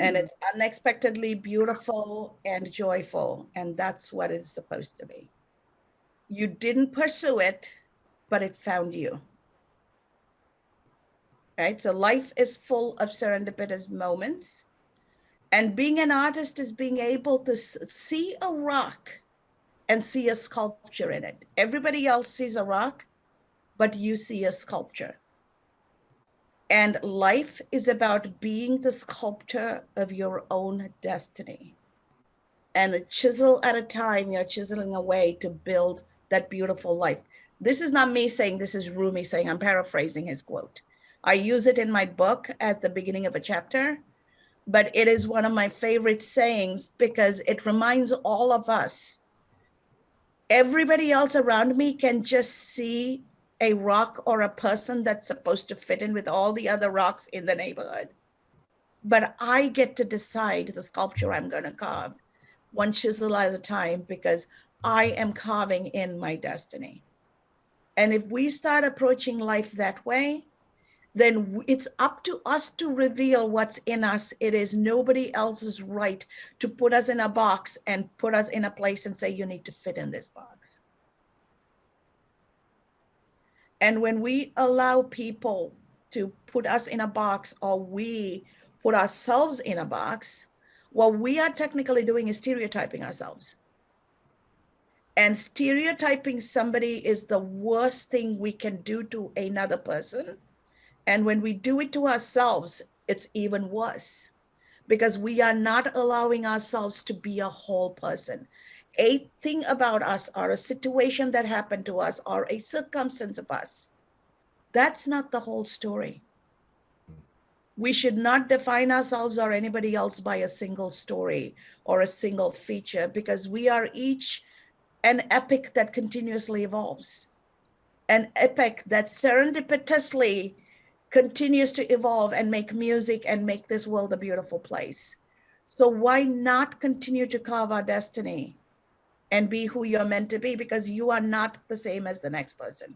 Speaker 1: And it's unexpectedly beautiful and joyful. And that's what it's supposed to be. You didn't pursue it, but it found you. right? So life is full of serendipitous moments. And being an artist is being able to see a rock and see a sculpture in it. Everybody else sees a rock, but you see a sculpture. And life is about being the sculptor of your own destiny. And a chisel at a time, you're chiseling away to build that beautiful life. This is not me saying, this is Rumi saying, I'm paraphrasing his quote. I use it in my book as the beginning of a chapter, but it is one of my favorite sayings because it reminds all of us, everybody else around me can just see a rock or a person that's supposed to fit in with all the other rocks in the neighborhood. But I get to decide the sculpture I'm going to carve, one chisel at a time, because I am carving in my destiny. And if we start approaching life that way, then it's up to us to reveal what's in us. It is nobody else's right to put us in a box and put us in a place and say, you need to fit in this box. And when we allow people to put us in a box, or we put ourselves in a box, what we are technically doing is stereotyping ourselves. And stereotyping somebody is the worst thing we can do to another person. And when we do it to ourselves, it's even worse, because we are not allowing ourselves to be a whole person. A thing about us, or a situation that happened to us, or a circumstance of us, that's not the whole story. We should not define ourselves or anybody else by a single story or a single feature, because we are each an epic that continuously evolves, an epic that serendipitously continues to evolve and make music and make this world a beautiful place. So why not continue to carve our destiny and be who you're meant to be? Because you are not the same as the next person.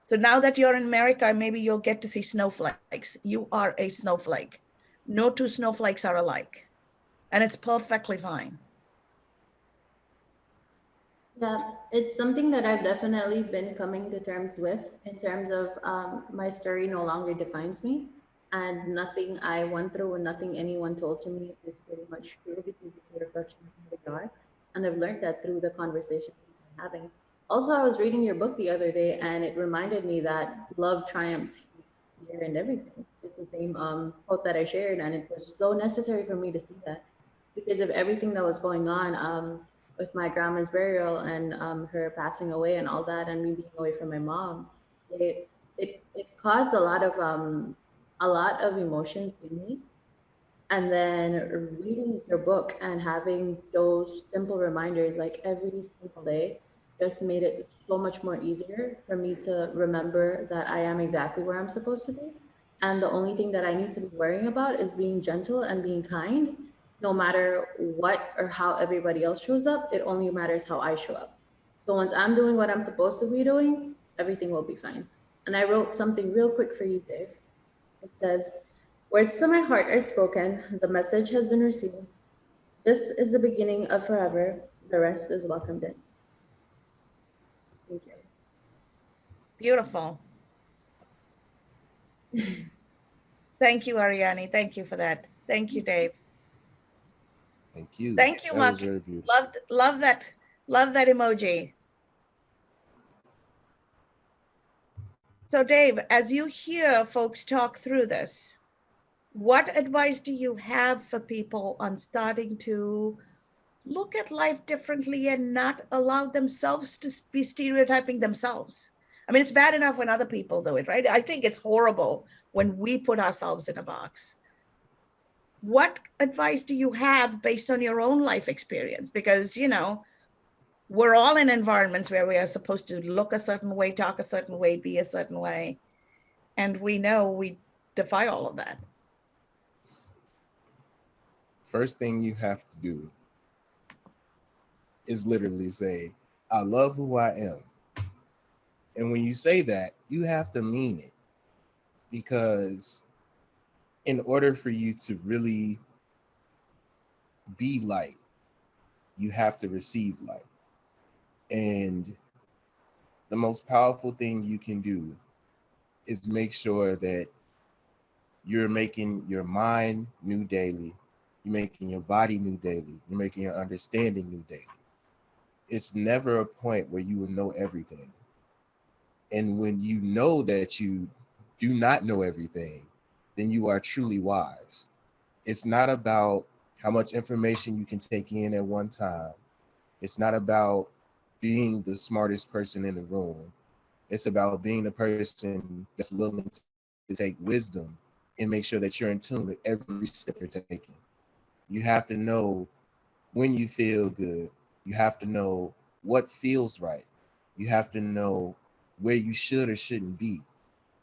Speaker 1: So now that you're in America, maybe you'll get to see snowflakes. You are a snowflake. No two snowflakes are alike. And it's perfectly fine.
Speaker 5: Yeah, it's something that I've definitely been coming to terms with, in terms of my story no longer defines me. And nothing I went through and nothing anyone told to me is pretty much true, because it's a reflection of who they are. And I've learned that through the conversations we've been having. Also, I was reading your book the other day, and it reminded me that love triumphs fear and everything. It's the same quote that I shared, and it was so necessary for me to see that, because of everything that was going on. With my grandma's burial and her passing away and all that, and me being away from my mom, it caused a lot of emotions in me. And then reading your book and having those simple reminders like every single day just made it so much more easier for me to remember that I am exactly where I'm supposed to be. And the only thing that I need to be worrying about is being gentle and being kind, no matter what or how everybody else shows up. It only matters how I show up. So once I'm doing what I'm supposed to be doing, everything will be fine. And I wrote something real quick for you, Dave. It says, words to my heart are spoken, the message has been received. This is the beginning of forever, the rest is welcomed in. Thank you.
Speaker 1: Beautiful. Thank you, Ariane. Thank you for that. Thank you, Dave.
Speaker 2: Thank you.
Speaker 1: Thank you,
Speaker 2: That was
Speaker 1: Mark.
Speaker 2: very beautiful.
Speaker 1: Love that. Love that emoji. So Dave, as you hear folks talk through this, what advice do you have for people on starting to look at life differently and not allow themselves to be stereotyping themselves? I mean, it's bad enough when other people do it, right? I think it's horrible when we put ourselves in a box. What advice do you have based on your own life experience? Because, you know, we're all in environments where we are supposed to look a certain way, talk a certain way, be a certain way. And we know we defy all of that.
Speaker 2: First thing you have to do is literally say, I love who I am. And when you say that, you have to mean it, because in order for you to really be light, you have to receive light. And the most powerful thing you can do is make sure that You're making your mind new daily. You're making your body new daily. You're making your understanding new daily. It's never a point where you will know everything. And when you know that you do not know everything, then you are truly wise. It's not about how much information you can take in at one time. It's not about being the smartest person in the room. It's about being the person that's willing to take wisdom and make sure that you're in tune with every step you're taking. You have to know when you feel good. You have to know what feels right. You have to know where you should or shouldn't be.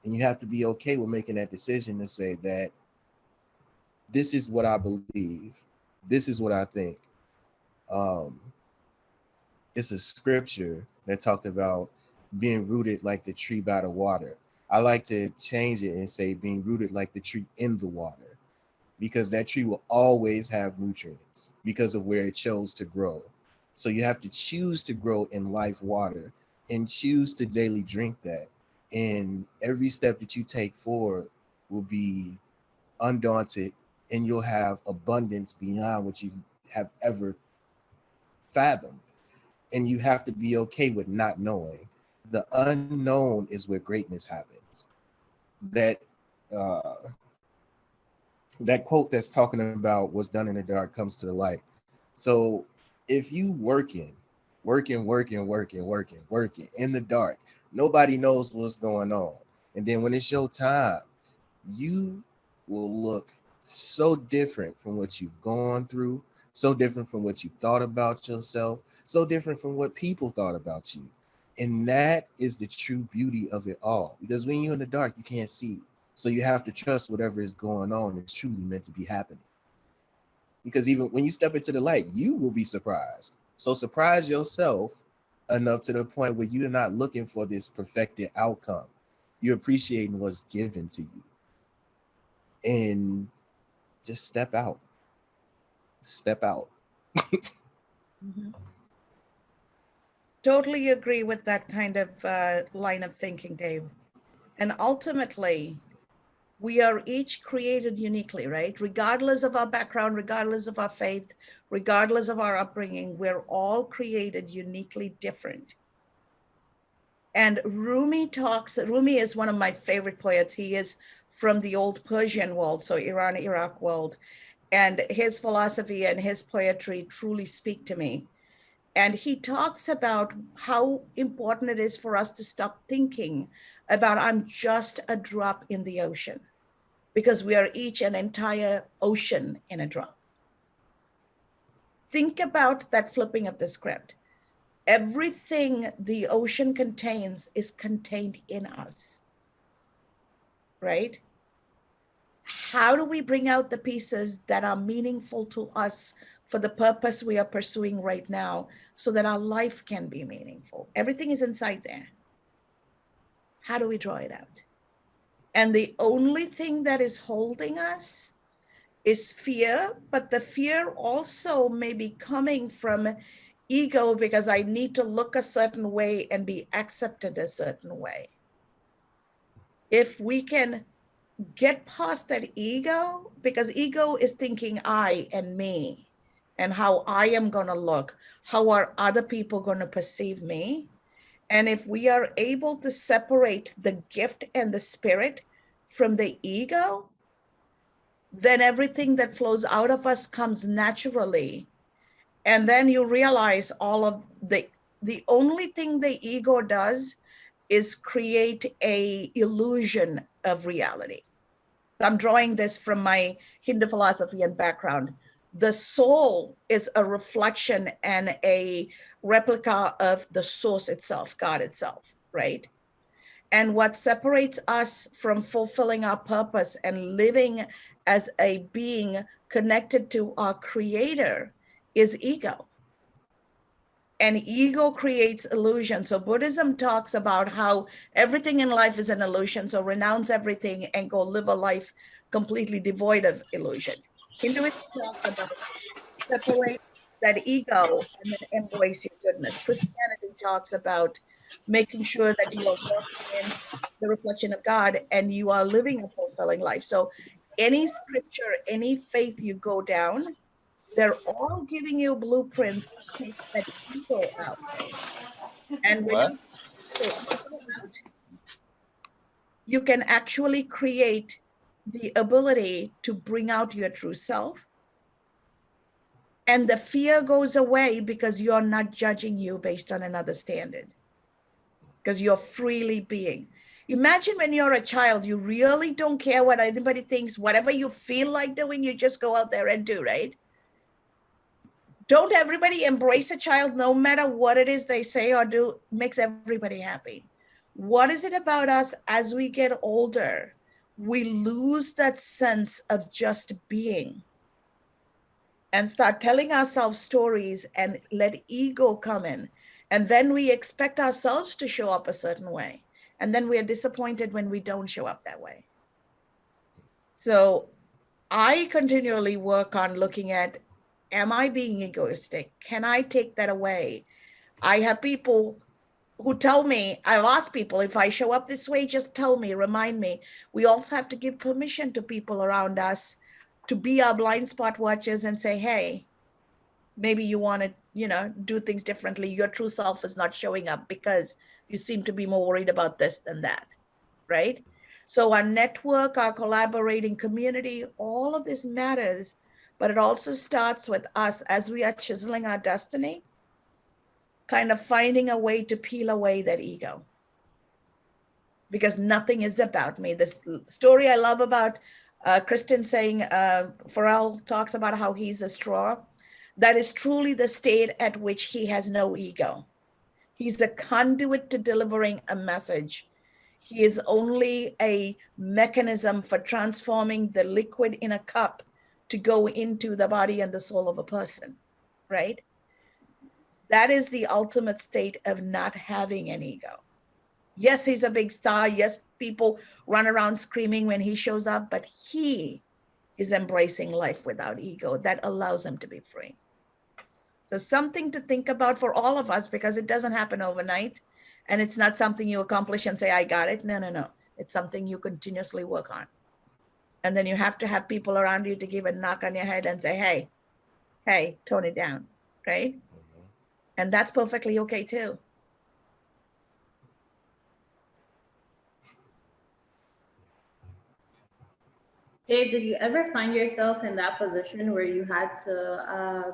Speaker 2: And you have to be okay with making that decision to say that this is what I believe. This is what I think. Um, it's a scripture that talked about being rooted like the tree by the water. I like to change it and say being rooted like the tree in the water, because that tree will always have nutrients because of where it chose to grow. So you have to choose to grow in life water and choose to daily drink that. And every step that you take forward will be undaunted, and you'll have abundance beyond what you have ever fathomed. And you have to be okay with not knowing. The unknown is where greatness happens. That uh, that quote that's talking about what's done in the dark comes to the light. So if you working in the dark, nobody knows what's going on. And then when it's your time, you will look so different from what you've gone through, so different from what you thought about yourself, so different from what people thought about you. And that is the true beauty of it all. Because when you're in the dark, you can't see. So you have to trust whatever is going on is truly meant to be happening. Because even when you step into the light, you will be surprised. So surprise yourself enough to the point where you're not looking for this perfected outcome. You're appreciating what's given to you. And just step out. Step out.
Speaker 1: Mhm. Totally agree with that kind of line of thinking, Dave. And ultimately, we are each created uniquely, right? Regardless of our background, regardless of our faith, regardless of our upbringing, we're all created uniquely different. And Rumi is one of my favorite poets. He is from the old Persian world, so Iran, Iraq world. And his philosophy and his poetry truly speak to me. And he talks about how important it is for us to stop thinking about, I'm just a drop in the ocean, because we are each an entire ocean in a drop. Think about that flipping of the script. Everything the ocean contains is contained in us, right? How do we bring out the pieces that are meaningful to us for the purpose we are pursuing right now so that our life can be meaningful? Everything is inside there. How do we draw it out? And the only thing that is holding us is fear, but the fear also may be coming from ego, because I need to look a certain way and be accepted a certain way. If we can get past that ego, because ego is thinking I and me and how I am going to look, how are other people going to perceive me? And if we are able to separate the gift and the spirit from the ego, then everything that flows out of us comes naturally. And then you realize all of the only thing the ego does is create a illusion of reality. I'm drawing this from my Hindu philosophy and background. The soul is a reflection and a replica of the source itself, God itself, right? And what separates us from fulfilling our purpose and living as a being connected to our creator is ego. And ego creates illusion. So Buddhism talks about how everything in life is an illusion. So renounce everything and go live a life completely devoid of illusion. Hinduism talks about separate that ego and then embrace your goodness. Christianity talks about making sure that you are walking in the reflection of God and you are living a fulfilling life. So Any scripture, any faith you go down, they're all giving you blueprints to take that ego out. And when
Speaker 2: What?
Speaker 1: you take the ego out, you can actually create the ability to bring out your true self. And the fear goes away because you're not judging you based on another standard, because you're freely being. Imagine when you're a child, you really don't care what anybody thinks. Whatever you feel like doing, you just go out there and do, right? Don't everybody embrace a child no matter what it is they say or do? Makes everybody happy. What is it about us as we get older? We lose that sense of just being and start telling ourselves stories and let ego come in. And then we expect ourselves to show up a certain way. And then we are disappointed when we don't show up that way. So I continually work on looking at, am I being egoistic? Can I take that away? I have people who tell me, I've asked people, if I show up this way, just tell me, remind me. We also have to give permission to people around us to be our blind spot watchers and say, hey, maybe you want to, do things differently. Your true self is not showing up because you seem to be more worried about this than that, right? So our network, our collaborating community, all of this matters, but it also starts with us as we are chiseling our destiny, kind of finding a way to peel away that ego. Because nothing is about me. This story I love about Kristen saying, Pharrell talks about how he's a straw. That is truly the state at which he has no ego. He's a conduit to delivering a message. He is only a mechanism for transforming the liquid in a cup to go into the body and the soul of a person, right? That is the ultimate state of not having an ego. Yes, he's a big star. Yes, people run around screaming when he shows up, but he is embracing life without ego. That allows him to be free. So something to think about for all of us, because it doesn't happen overnight. And it's not something you accomplish and say, I got it. No, no, no. It's something you continuously work on. And then you have to have people around you to give a knock on your head and say, hey, tone it down, right? And that's perfectly okay too.
Speaker 5: Dave, did you ever find yourself in that position where you had to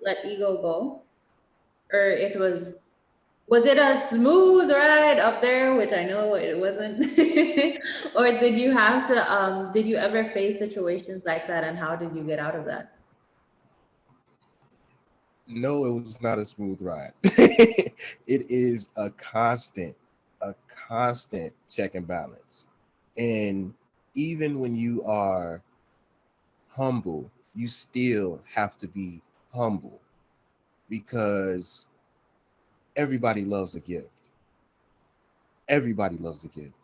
Speaker 5: let ego go? Or was it a smooth ride up there, which I know it wasn't? Or did you ever face situations like that, and how did you get out of that?
Speaker 2: No, it was not a smooth ride. It is a constant check and balance. And even when you are humble, you still have to be humble, because everybody loves a gift. Everybody loves a gift.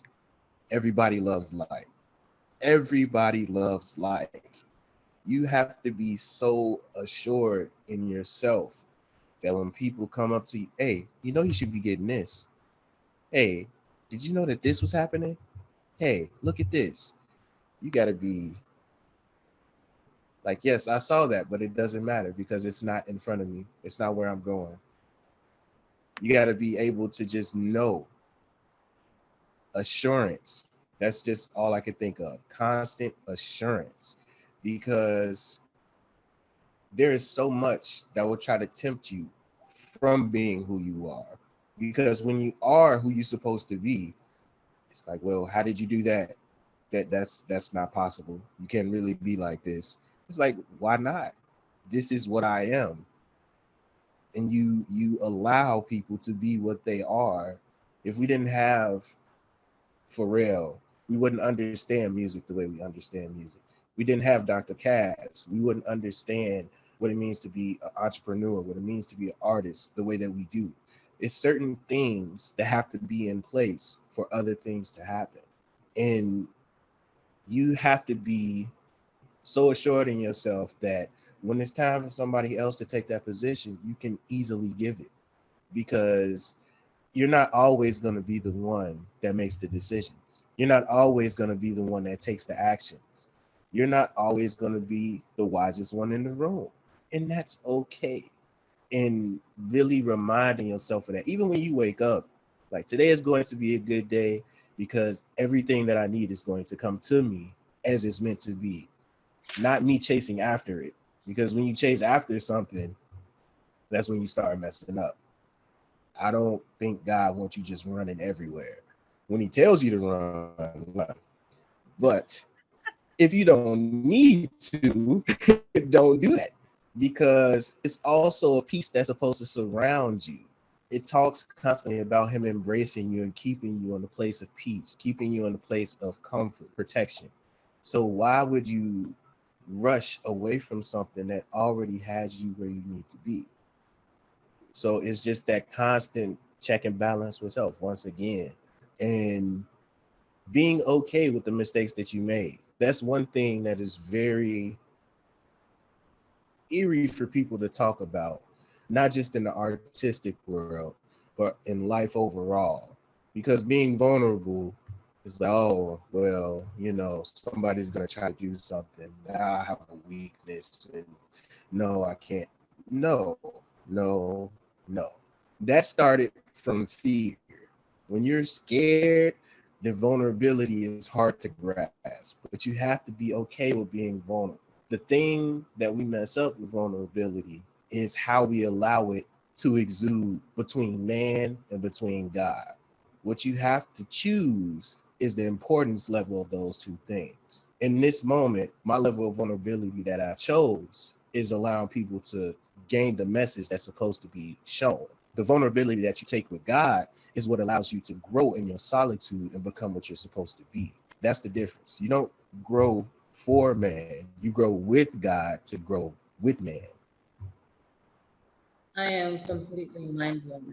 Speaker 2: Everybody loves light. Everybody loves light. You have to be so assured in yourself that when people come up to you, hey, you should be getting this. Hey, did you know that this was happening? Hey, look at this. You got to be like, yes, I saw that, but it doesn't matter because it's not in front of me. It's not where I'm going. You got to be able to just know. Assurance. That's just all I could think of. Constant assurance. Because there is so much that will try to tempt you from being who you are. Because when you are who you're supposed to be, it's like, well, how did you do that? That's not possible. You can't really be like this. It's like, why not? This is what I am. And you allow people to be what they are. If we didn't have Pharrell, we wouldn't understand music the way we understand music. We didn't have Dr. Kaz, we wouldn't understand what it means to be an entrepreneur, what it means to be an artist the way that we do. It's certain things that have to be in place for other things to happen. And you have to be so assured in yourself that when it's time for somebody else to take that position, you can easily give it, because you're not always going to be the one that makes the decisions. You're not always going to be the one that takes the actions. You're not always going to be the wisest one in the room. And that's okay. And really reminding yourself of that. Even when you wake up, like today is going to be a good day because everything that I need is going to come to me as it's meant to be, not me chasing after it. Because when you chase after something, that's when you start messing up. I don't think God wants you just running everywhere. When he tells you to run. But if you don't need to, don't do that. Because it's also a peace that's supposed to surround you. It talks constantly about him embracing you and keeping you in a place of peace, keeping you in a place of comfort, protection. So why would you rush away from something that already has you where you need to be? So it's just that constant check and balance with self once again. And being okay with the mistakes that you made. That's one thing that is very eerie for people to talk about, not just in the artistic world, but in life overall. Because being vulnerable is like, oh, well, somebody's going to try to do something. Now I have a weakness and no, I can't. No, no, no. That started from fear. When you're scared, the vulnerability is hard to grasp, but you have to be okay with being vulnerable. The thing that we mess up with vulnerability is how we allow it to exude between man and between God. What you have to choose is the importance level of those two things. In this moment, my level of vulnerability that I chose is allowing people to gain the message that's supposed to be shown. The vulnerability that you take with God is what allows you to grow in your solitude and become what you're supposed to be. That's the difference. You don't grow for man, you grow with God to grow with man.
Speaker 5: I am completely mind blown.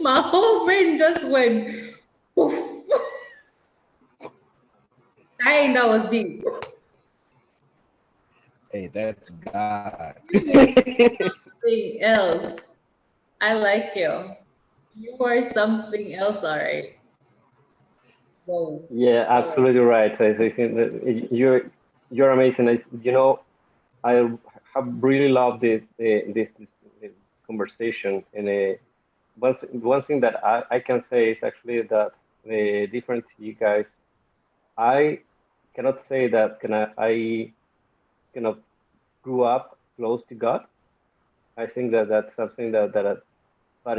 Speaker 5: My whole brain just went poof. I know that was deep.
Speaker 2: Hey, that's God.
Speaker 5: Something else. I like you. You are something else, all right. Whoa.
Speaker 3: Yeah,
Speaker 5: Whoa.
Speaker 3: absolutely right. I think that you're amazing. I have really loved this conversation. And one thing that I can say is actually that different to you guys, I cannot say that I kind of grew up close to God. I think that that's something but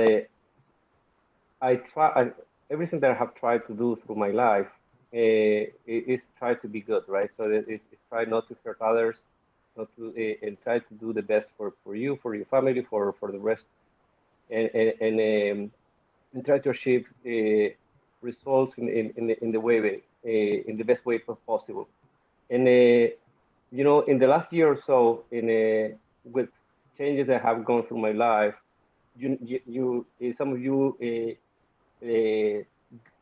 Speaker 3: I try everything that I have tried to do through my life is try to be good, right? So it's try not to hurt others, not to and try to do the best for you, for your family, for the rest, and try to achieve results in the way in the best way possible. And in the last year or so, with changes that have gone through my life, some of you.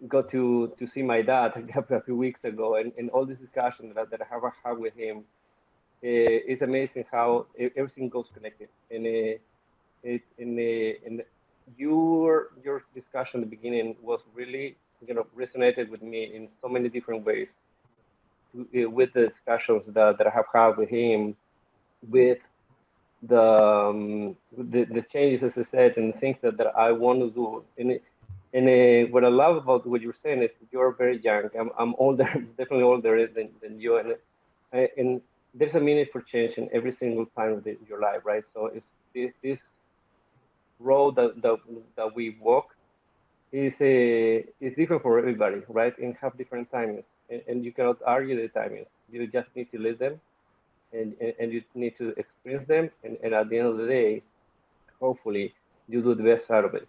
Speaker 3: Got to see my dad a few weeks ago, and all this discussion that I have had with him, it's amazing how everything goes connected. And and your discussion at the beginning was really resonated with me in so many different ways with the discussions that I have had with him, with the changes, as I said, and things that I want to do. And what I love about what you're saying is that you're very young. I'm older, definitely older than you, and there's a meaning for change in every single time of your life, right? So it's this road that we walk is different for everybody, right? And have different timings, and you cannot argue the timings. You just need to live them, and you need to experience them, and at the end of the day, hopefully, you do the best out of it.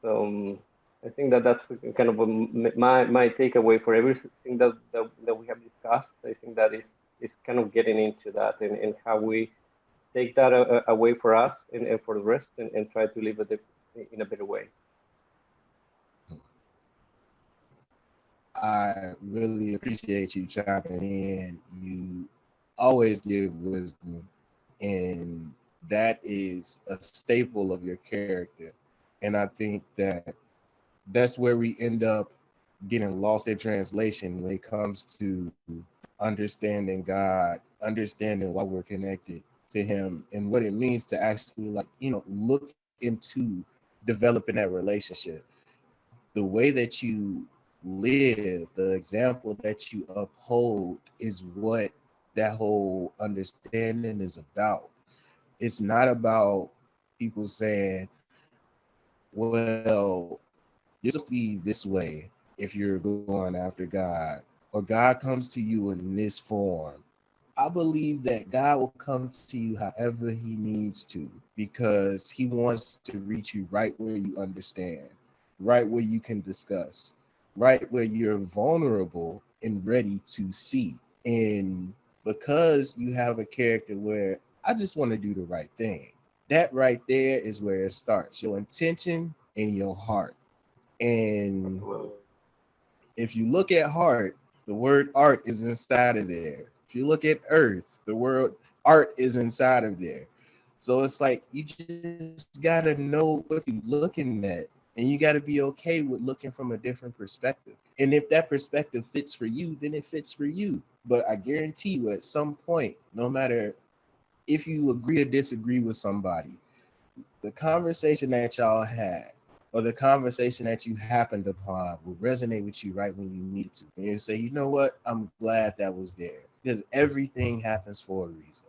Speaker 3: So I think that's kind of my takeaway for everything that we have discussed. I think that is kind of getting into that and how we take that away for us and for the rest and try to live it in a better way.
Speaker 2: I really appreciate you chopping in. You always give wisdom, and that is a staple of your character. And I think that that's where we end up getting lost in translation when it comes to understanding God, understanding why we're connected to Him, and what it means to actually, like, look into developing that relationship. The way that you live, the example that you uphold is what that whole understanding is about. It's not about people saying, well, you're supposed to be this way if you're going after God, or God comes to you in this form. I believe that God will come to you however He needs to, because He wants to reach you right where you understand, right where you can discuss, right where you're vulnerable and ready to see. And because you have a character where I just want to do the right thing, that right there is where it starts, your intention and your heart. And if you look at heart, the word art is inside of there. If you look at earth, the word art is inside of there. So it's like you just gotta know what you're looking at, and you gotta be okay with looking from a different perspective. And if that perspective fits for you, then it fits for you. But I guarantee you, at some point, no matter if you agree or disagree with somebody, the conversation that y'all had or the conversation that you happened upon will resonate with you right when you need to. And you say, you know what? I'm glad that was there, because everything happens for a reason.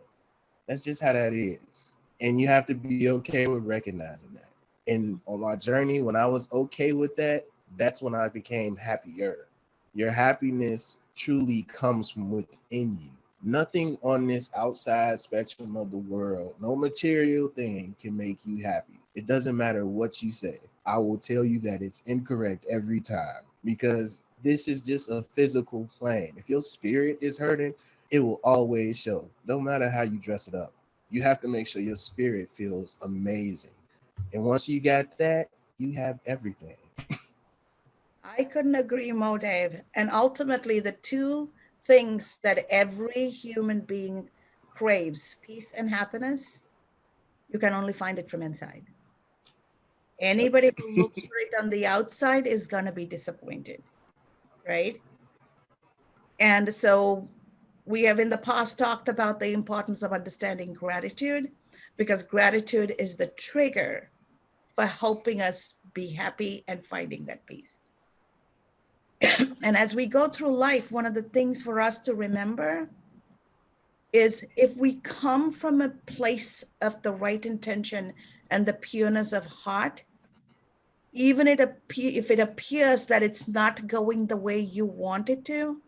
Speaker 2: That's just how that is. And you have to be okay with recognizing that. And on my journey, when I was okay with that, that's when I became happier. Your happiness truly comes from within you. Nothing on this outside spectrum of the world, no material thing can make you happy. It doesn't matter what you say. I will tell you that it's incorrect every time, because this is just a physical plane. If your spirit is hurting, it will always show, no matter how you dress it up. You have to make sure your spirit feels amazing. And once you got that, you have everything.
Speaker 1: I couldn't agree more, Dave. And ultimately, the two things that every human being craves, peace and happiness, you can only find it from inside. Anybody who looks for it on the outside is going to be disappointed, right? And so we have in the past talked about the importance of understanding gratitude, because gratitude is the trigger for helping us be happy and finding that peace. And as we go through life, one of the things for us to remember is, if we come from a place of the right intention and the pureness of heart, even if it appears that it's not going the way you want it to,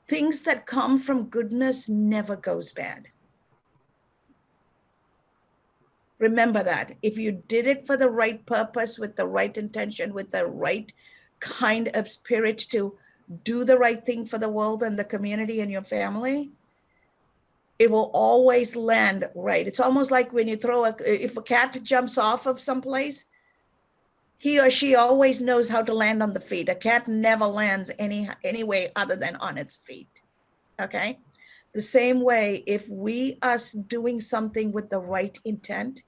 Speaker 1: things that come from goodness never goes bad. Remember that. If you did it for the right purpose, with the right intention, with the right kind of spirit to do the right thing for the world and the community and your family, it will always land right. It's almost like when you if a cat jumps off of someplace, he or she always knows how to land on the feet. A cat never lands any way other than on its feet. Okay. The same way, if we are doing something with the right intent,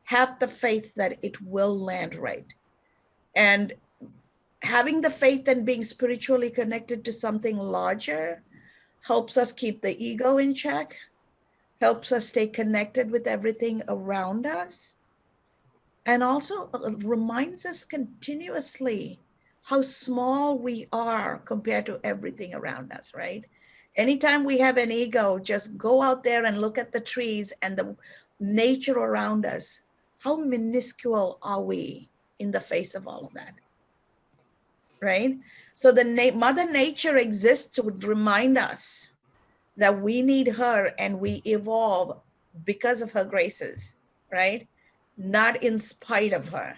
Speaker 1: have the faith that it will land right. And having the faith and being spiritually connected to something larger helps us keep the ego in check, helps us stay connected with everything around us, and also reminds us continuously how small we are compared to everything around us, right? Anytime we have an ego, just go out there and look at the trees and the nature around us. How minuscule are we in the face of all of that, right? So the Mother Nature exists to remind us that we need her and we evolve because of her graces, right? Not in spite of her.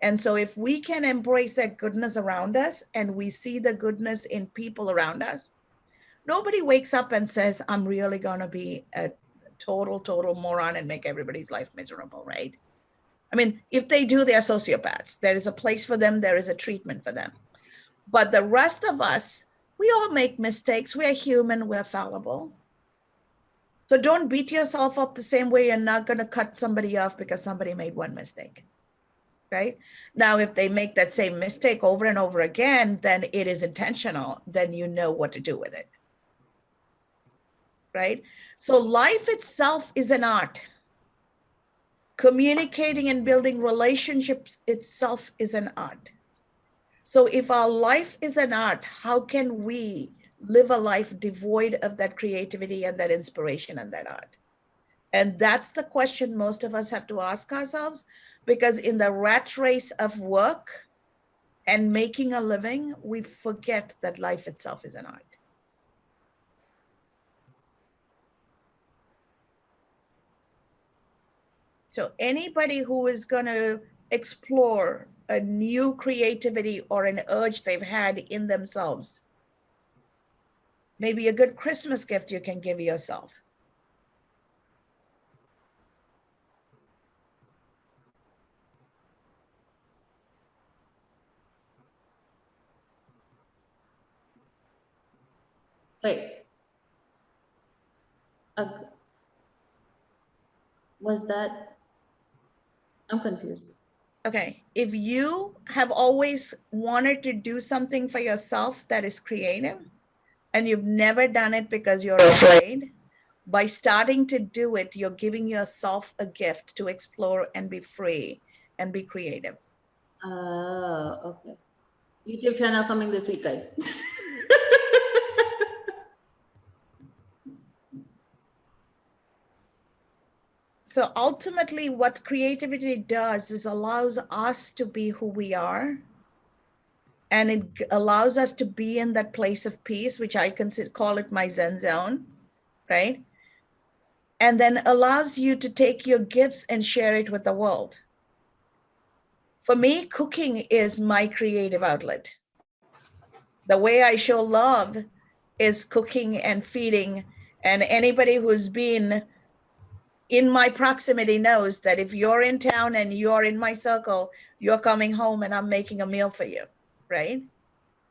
Speaker 1: And so if we can embrace that goodness around us and we see the goodness in people around us, nobody wakes up and says, I'm really going to be a total moron and make everybody's life miserable, right? I mean, if they do, they're sociopaths. There is a place for them. There is a treatment for them. But the rest of us, we all make mistakes. We're human. We're fallible. So don't beat yourself up the same way you're not going to cut somebody off because somebody made one mistake. right? Now, if they make that same mistake over and over again, then it is intentional. Then you know what to do with it, right? So life itself is an art. Communicating and building relationships itself is an art. So if our life is an art, how can we live a life devoid of that creativity and that inspiration and that art? And that's the question most of us have to ask ourselves, because in the rat race of work and making a living, we forget that life itself is an art. So anybody who is going to explore a new creativity or an urge they've had in themselves, maybe a good Christmas gift you can give yourself.
Speaker 5: Wait, was that? I'm confused.
Speaker 1: Okay, if you have always wanted to do something for yourself that is creative, and you've never done it because you're afraid, by starting to do it, you're giving yourself a gift to explore and be free and be creative.
Speaker 5: Oh, okay. YouTube channel coming this week, guys.
Speaker 1: So ultimately, what creativity does is allows us to be who we are. And it allows us to be in that place of peace, which I call it my Zen zone, right? And then allows you to take your gifts and share it with the world. For me, cooking is my creative outlet. The way I show love is cooking and feeding. And anybody who's been in my proximity knows that if you're in town and you're in my circle, you're coming home and I'm making a meal for you, right?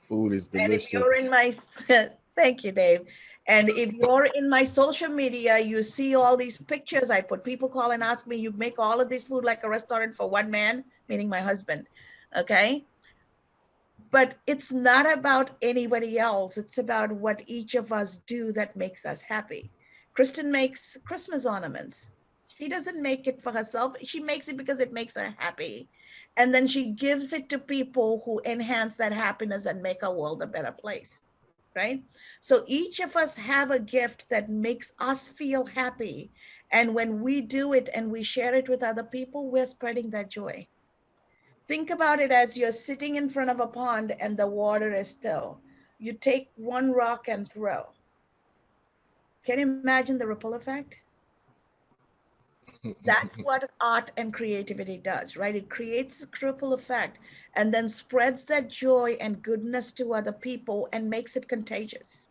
Speaker 2: Food is
Speaker 1: And if you're in
Speaker 2: delicious.
Speaker 1: my, thank you, Dave. And if you're in my social media, you see all these pictures I put. People call and ask me, you make all of this food like a restaurant for one man, meaning my husband, okay? But it's not about anybody else. It's about what each of us do that makes us happy. Kristen makes Christmas ornaments. She doesn't make it for herself. She makes it because it makes her happy. And then she gives it to people who enhance that happiness and make our world a better place, right? So each of us have a gift that makes us feel happy. And when we do it and we share it with other people, we're spreading that joy. Think about it as you're sitting in front of a pond and the water is still. You take one rock and throw. Can you imagine the ripple effect? That's what art and creativity does, right? It creates a ripple effect and then spreads that joy and goodness to other people and makes it contagious.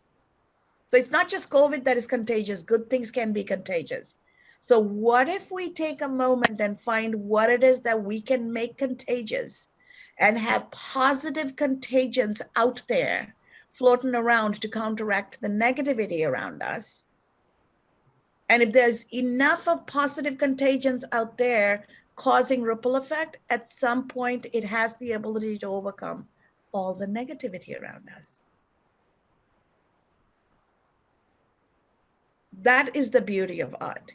Speaker 1: So it's not just COVID that is contagious, good things can be contagious. So what if we take a moment and find what it is that we can make contagious and have positive contagions out there floating around to counteract the negativity around us? And if there's enough of positive contagions out there causing ripple effect, at some point it has the ability to overcome all the negativity around us. That is the beauty of art.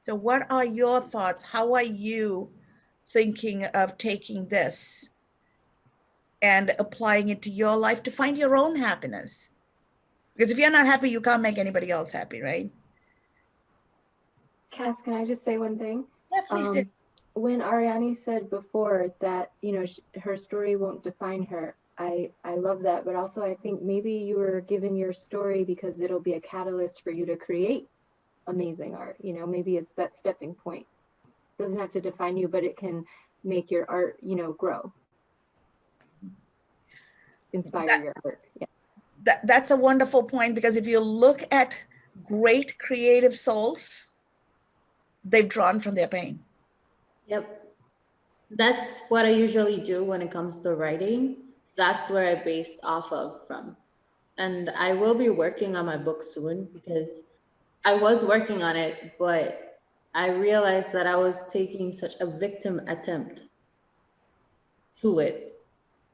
Speaker 1: So what are your thoughts? How are you thinking of taking this and applying it to your life to find your own happiness? Because if you're not happy, you can't make anybody else happy, right?
Speaker 4: Cass, can I just say one thing?
Speaker 1: Yeah, please do.
Speaker 4: When Ariane said before that, you know, her story won't define her, I love that. But also, I think maybe you were given your story because it'll be a catalyst for you to create amazing art. You know, maybe it's that stepping point. It doesn't have to define you, but it can make your art, you know, grow, inspire your art. Yeah.
Speaker 1: That's a wonderful point, because if you look at great creative souls, they've drawn from their pain.
Speaker 5: Yep. That's what I usually do when it comes to writing. That's where I based off of from. And I will be working on my book soon, because I was working on it, but I realized that I was taking such a victim attempt to it.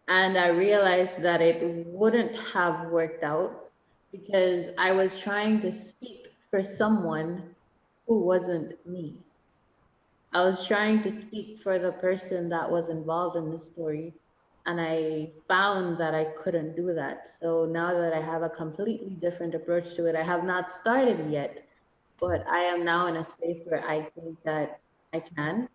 Speaker 5: And I realized that it wouldn't have worked out because I was trying to speak for someone who wasn't me. I was trying to speak for the person that was involved in the story. And I found that I couldn't do that. So now that I have a completely different approach to it, I have not started yet, but I am now in a space where I think that I can.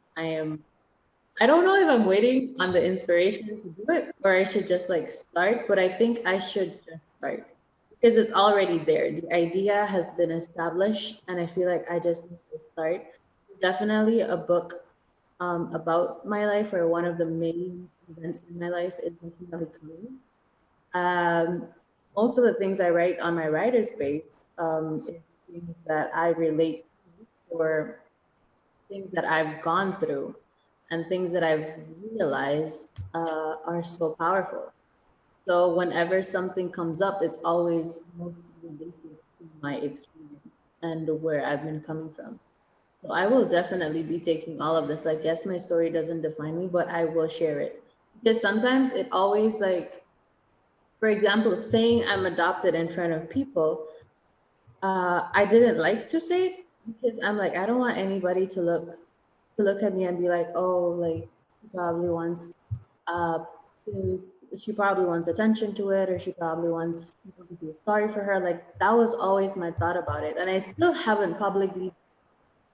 Speaker 5: I don't know if I'm waiting on the inspiration to do it or I should just like start, but I think I should just start because it's already there. The idea has been established, and I feel like I just need to start. Definitely a book about my life, or one of the main events in my life, is definitely coming. Um, Most of the things I write on my writer's page is things that I relate to, or things that I've gone through, and things that I've realized are so powerful. So whenever something comes up, it's always mostly related to my experience and where I've been coming from. So I will definitely be taking all of this. Like, yes, my story doesn't define me, but I will share it. Because sometimes it always, like, for example, saying I'm adopted in front of people, I didn't like to say, because I'm like, I don't want anybody to look at me and be like, oh, like she probably wants uh to, she probably wants attention to it, or she probably wants people to feel sorry for her. Like, that was always my thought about it. And I still haven't publicly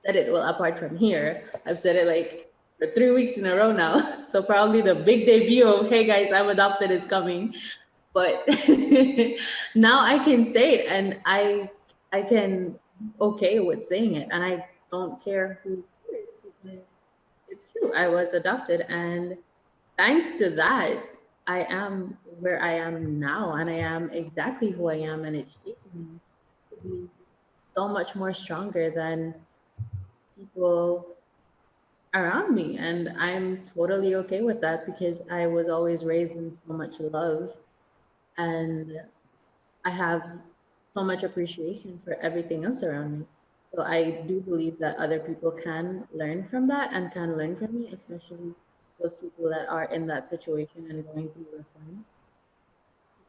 Speaker 5: said it. Well, apart from here, I've said it like for 3 weeks in a row now. So probably the big debut of "Hey guys, I'm adopted" is coming. But now I can say it, and I can be okay with saying it, and I don't care who hears, because it's true. I was adopted, and thanks to that, I am where I am now, and I am exactly who I am, and it's shaped me to be so much more stronger than people around me. And I'm totally okay with that because I was always raised in so much love, and I have so much appreciation for everything else around me. So I do believe that other people can learn from that and can learn from me, especially those people that are in that situation and going through rough times.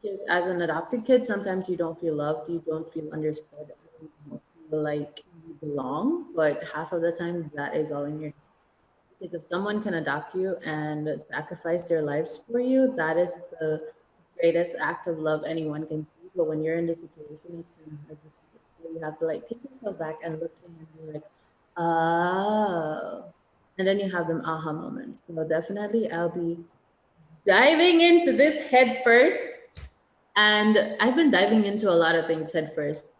Speaker 5: Because as an adopted kid, sometimes you don't feel loved, you don't feel understood, you don't feel like you belong. But half of the time, that is all in your head. Because if someone can adopt you and sacrifice their lives for you, that is the greatest act of love anyone can do. But when you're in this situation, it's kind of hard to see it. So you have to like take yourself back and look in and be like, oh. And then you have them aha moments. So definitely I'll be diving into this head first. And I've been diving into a lot of things head first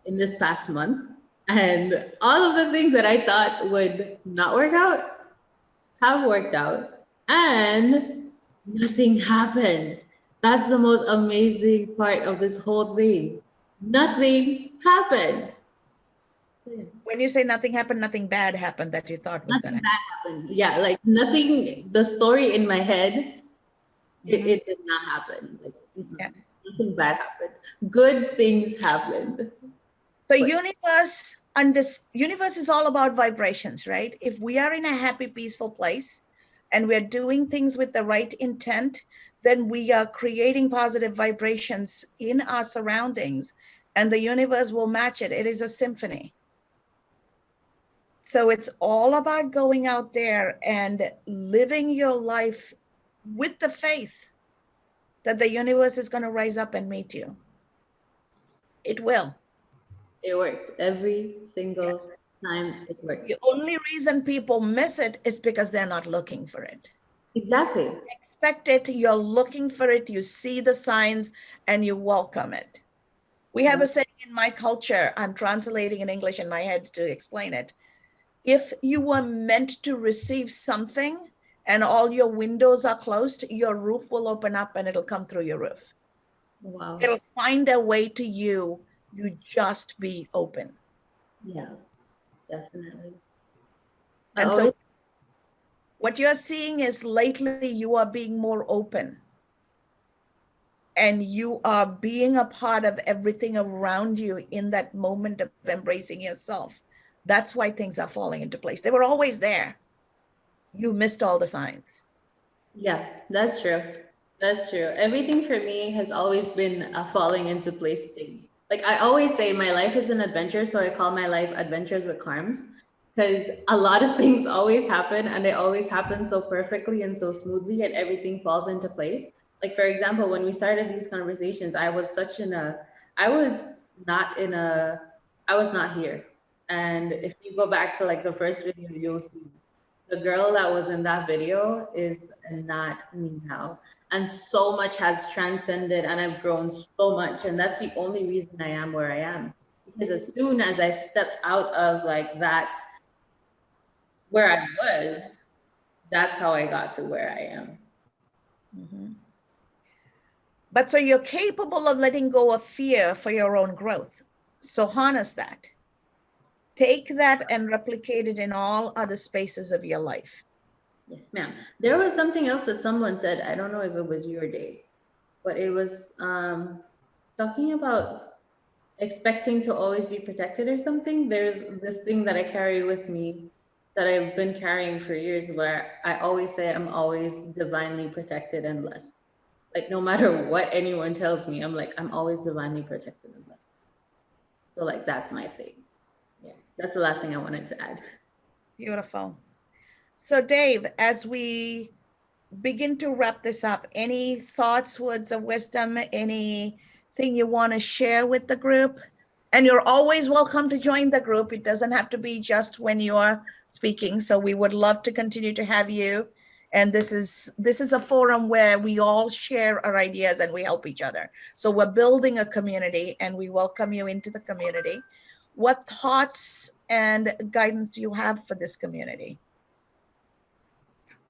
Speaker 5: in this past month. And all of the things that I thought would not work out have worked out, and nothing happened. That's the most amazing part of this whole thing. Nothing happened.
Speaker 1: When you say nothing happened, nothing bad happened that you thought was going
Speaker 5: Nothing
Speaker 1: to
Speaker 5: bad happened. Yeah, like nothing, the story in my head,
Speaker 1: happen.
Speaker 5: it did not happen. Like,
Speaker 1: Yes.
Speaker 5: nothing bad happened. Good things happened.
Speaker 1: So
Speaker 5: But
Speaker 1: universe is all about vibrations, right? If we are in a happy, peaceful place and we're doing things with the right intent, then we are creating positive vibrations in our surroundings, and the universe will match it. It is a symphony. So it's all about going out there and living your life with the faith that the universe is going to rise up and meet you. It will.
Speaker 5: it works every single
Speaker 1: Yes.
Speaker 5: time. It works.
Speaker 1: The only reason people miss it is because they're not looking for it.
Speaker 5: Exactly.
Speaker 1: Expect it, you're looking for it, you see the signs, and you welcome it. We have a saying in my culture, I'm translating in English in my head to explain it. If you were meant to receive something and all your windows are closed, your roof will open up and it'll come through your roof.
Speaker 5: Wow.
Speaker 1: It'll find a way to you. You just be open.
Speaker 5: Yeah, definitely.
Speaker 1: And so what you're seeing is lately you are being more open and you are being a part of everything around you in that moment of embracing yourself. That's why things are falling into place. They were always there. You missed all the signs.
Speaker 5: Yeah, that's true. That's true. Everything for me has always been a falling into place thing. Like I always say, my life is an adventure, so I call my life Adventures with Carms, because a lot of things always happen, and they always happen so perfectly and so smoothly, and everything falls into place. Like for example, when we started these conversations, I was not in a, I was not here. And if you go back to like the first video, you'll see the girl that was in that video is not me now. And so much has transcended and I've grown so much. And that's the only reason I am where I am. Because as soon as I stepped out of like that, where I was, that's how I got to where I am.
Speaker 1: Mm-hmm. But so you're capable of letting go of fear for your own growth. So harness that. Take that and replicate it in all other spaces of your life.
Speaker 5: Yes, ma'am. There was something else that someone said. I don't know if it was your day, but it was talking about expecting to always be protected or something. There's this thing that I carry with me that I've been carrying for years where I always say I'm always divinely protected and blessed. Like no matter what anyone tells me, I'm like, I'm always divinely protected and blessed. So like that's my thing. Yeah, that's the last thing I wanted to add.
Speaker 1: Beautiful. So Dave, as we begin to wrap this up, any thoughts, words of wisdom, anything you want to share with the group? And you're always welcome to join the group. It doesn't have to be just when you're speaking. So we would love to continue to have you. And this is a forum where we all share our ideas and we help each other. So we're building a community and we welcome you into the community. What thoughts and guidance do you have for this community?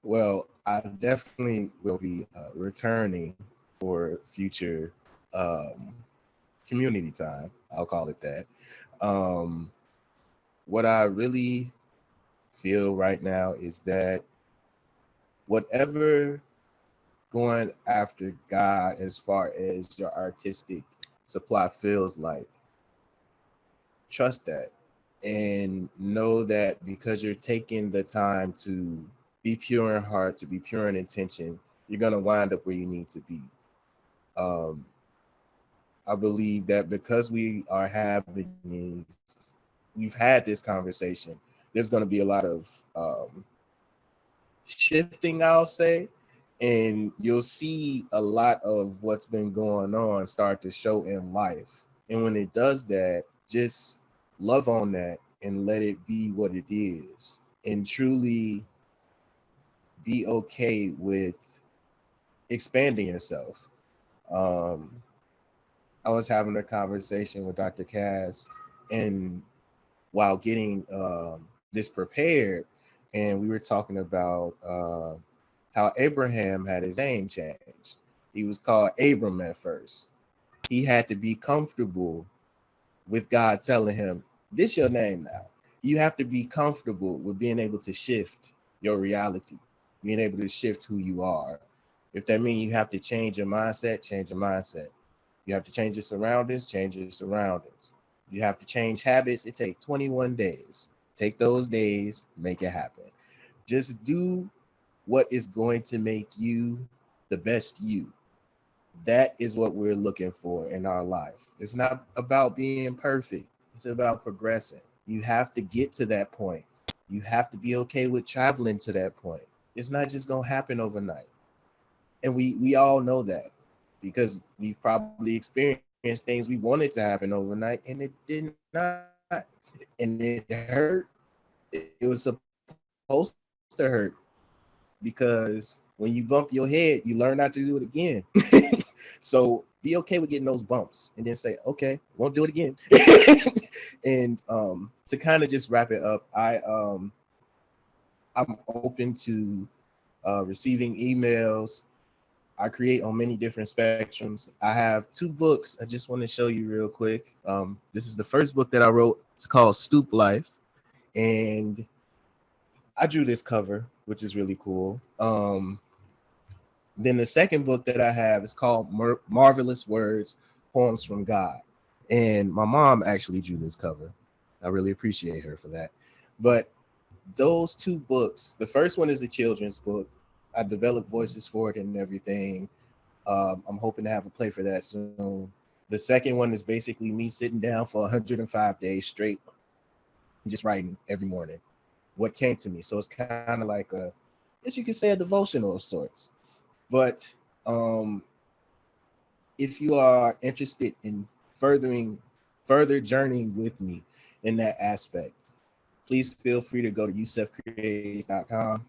Speaker 2: Well, I definitely will be returning for future community time. I'll call it that. What I really feel right now is that whatever going after God as far as your artistic supply feels like, trust that and know that because you're taking the time to be pure in heart, to be pure in intention, you're going to wind up where you need to be. I believe that because we've had this conversation, there's going to be a lot of shifting, I'll say, and you'll see a lot of what's been going on start to show in life. And when it does that, just love on that and let it be what it is, and truly be okay with expanding yourself. I was having a conversation with Dr. Cass, and while getting this prepared, and we were talking about how Abraham had his name changed. He was called Abram at first. He had to be comfortable with God telling him, this is your name now. You have to be comfortable with being able to shift your reality, being able to shift who you are. If that means you have to change your mindset, change your mindset. You have to change your surroundings, change your surroundings. You have to change habits. It takes 21 days. Take those days, make it happen. Just do what is going to make you the best you. That is what we're looking for in our life. It's not about being perfect. It's about progressing. You have to get to that point. You have to be okay with traveling to that point. It's not just going to happen overnight. And we all know that because we've probably experienced things we wanted to happen overnight and it did not. And it hurt. It was supposed to hurt because when you bump your head, you learn not to do it again. So be okay with getting those bumps and then say, okay, won't do it again. And to kind of just wrap it up, I'm open to receiving emails. I create on many different spectrums. I have 2 books I just want to show you real quick. This is the first book that I wrote. It's called Stoop Life. And I drew this cover, which is really cool. Then the second book that I have is called Marvelous Words, Poems from God. And my mom actually drew this cover. I really appreciate her for that. But those two books, the first one is a children's book. I developed voices for it and everything. I'm hoping to have a play for that soon. The second one is basically me sitting down for 105 days straight, just writing every morning what came to me. So it's kind of like a, I guess you could say a devotional of sorts. But um, if you are interested in further journeying with me in that aspect, please feel free to go to yousefcreates.com.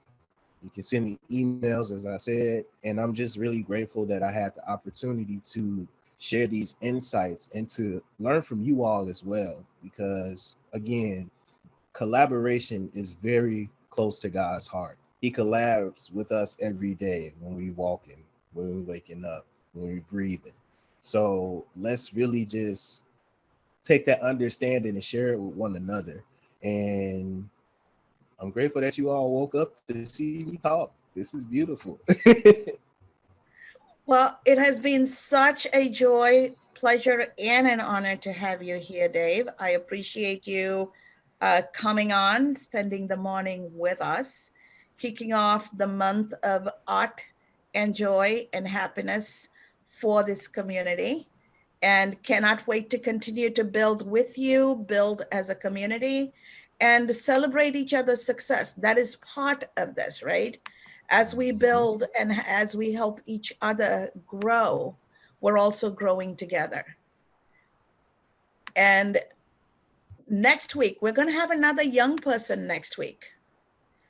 Speaker 2: You can send me emails, as I said, and I'm just really grateful that I had the opportunity to share these insights and to learn from you all as well. Because again, collaboration is very close to God's heart. He collabs with us every day when we walking, when we waking up, when we breathing. So let's really just take that understanding and share it with one another. And I'm grateful that you all woke up to see me talk. This is beautiful.
Speaker 1: Well, it has been such a joy, pleasure, and an honor to have you here, Dave. I appreciate you coming on, spending the morning with us, kicking off the month of art and joy and happiness for this community. And cannot wait to continue to build with you, build as a community, and celebrate each other's success. That is part of this, right? As we build and as we help each other grow, we're also growing together. And next week, we're going to have another young person next week.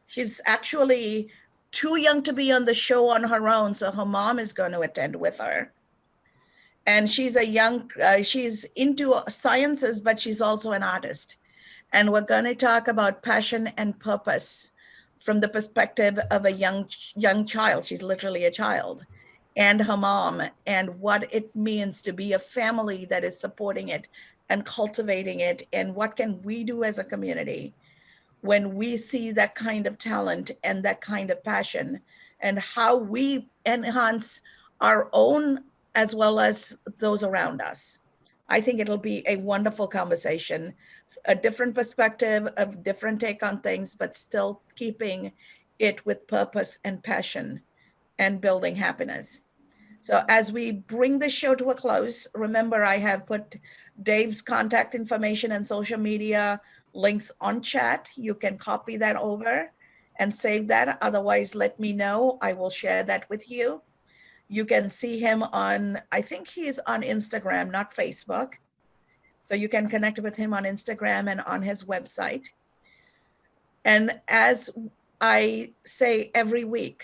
Speaker 1: She's actually too young to be on the show on her own, so her mom is going to attend with her. And she's she's into sciences, but she's also an artist. And we're going to talk about passion and purpose from the perspective of a young child. She's literally a child, and her mom, and what it means to be a family that is supporting it and cultivating it, and what can we do as a community when we see that kind of talent and that kind of passion, and how we enhance our own as well as those around us. I think it'll be a wonderful conversation, a different perspective, a different take on things, but still keeping it with purpose and passion and building happiness. So as we bring this show to a close, remember I have put Dave's contact information and social media links on chat. You can copy that over and save that. Otherwise, let me know. I will share that with you. You can see him on, I think he's on Instagram, not Facebook. So you can connect with him on Instagram and on his website. And as I say every week,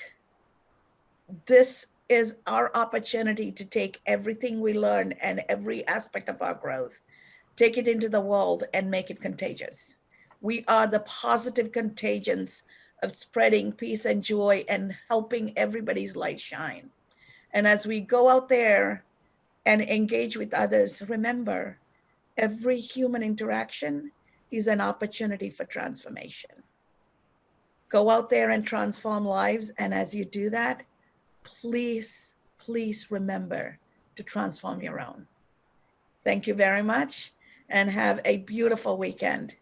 Speaker 1: this is our opportunity to take everything we learn and every aspect of our growth, take it into the world and make it contagious. We are the positive contagions of spreading peace and joy and helping everybody's light shine. And as we go out there and engage with others, remember, every human interaction is an opportunity for transformation. Go out there and transform lives. And as you do that, please, please remember to transform your own. Thank you very much and have a beautiful weekend.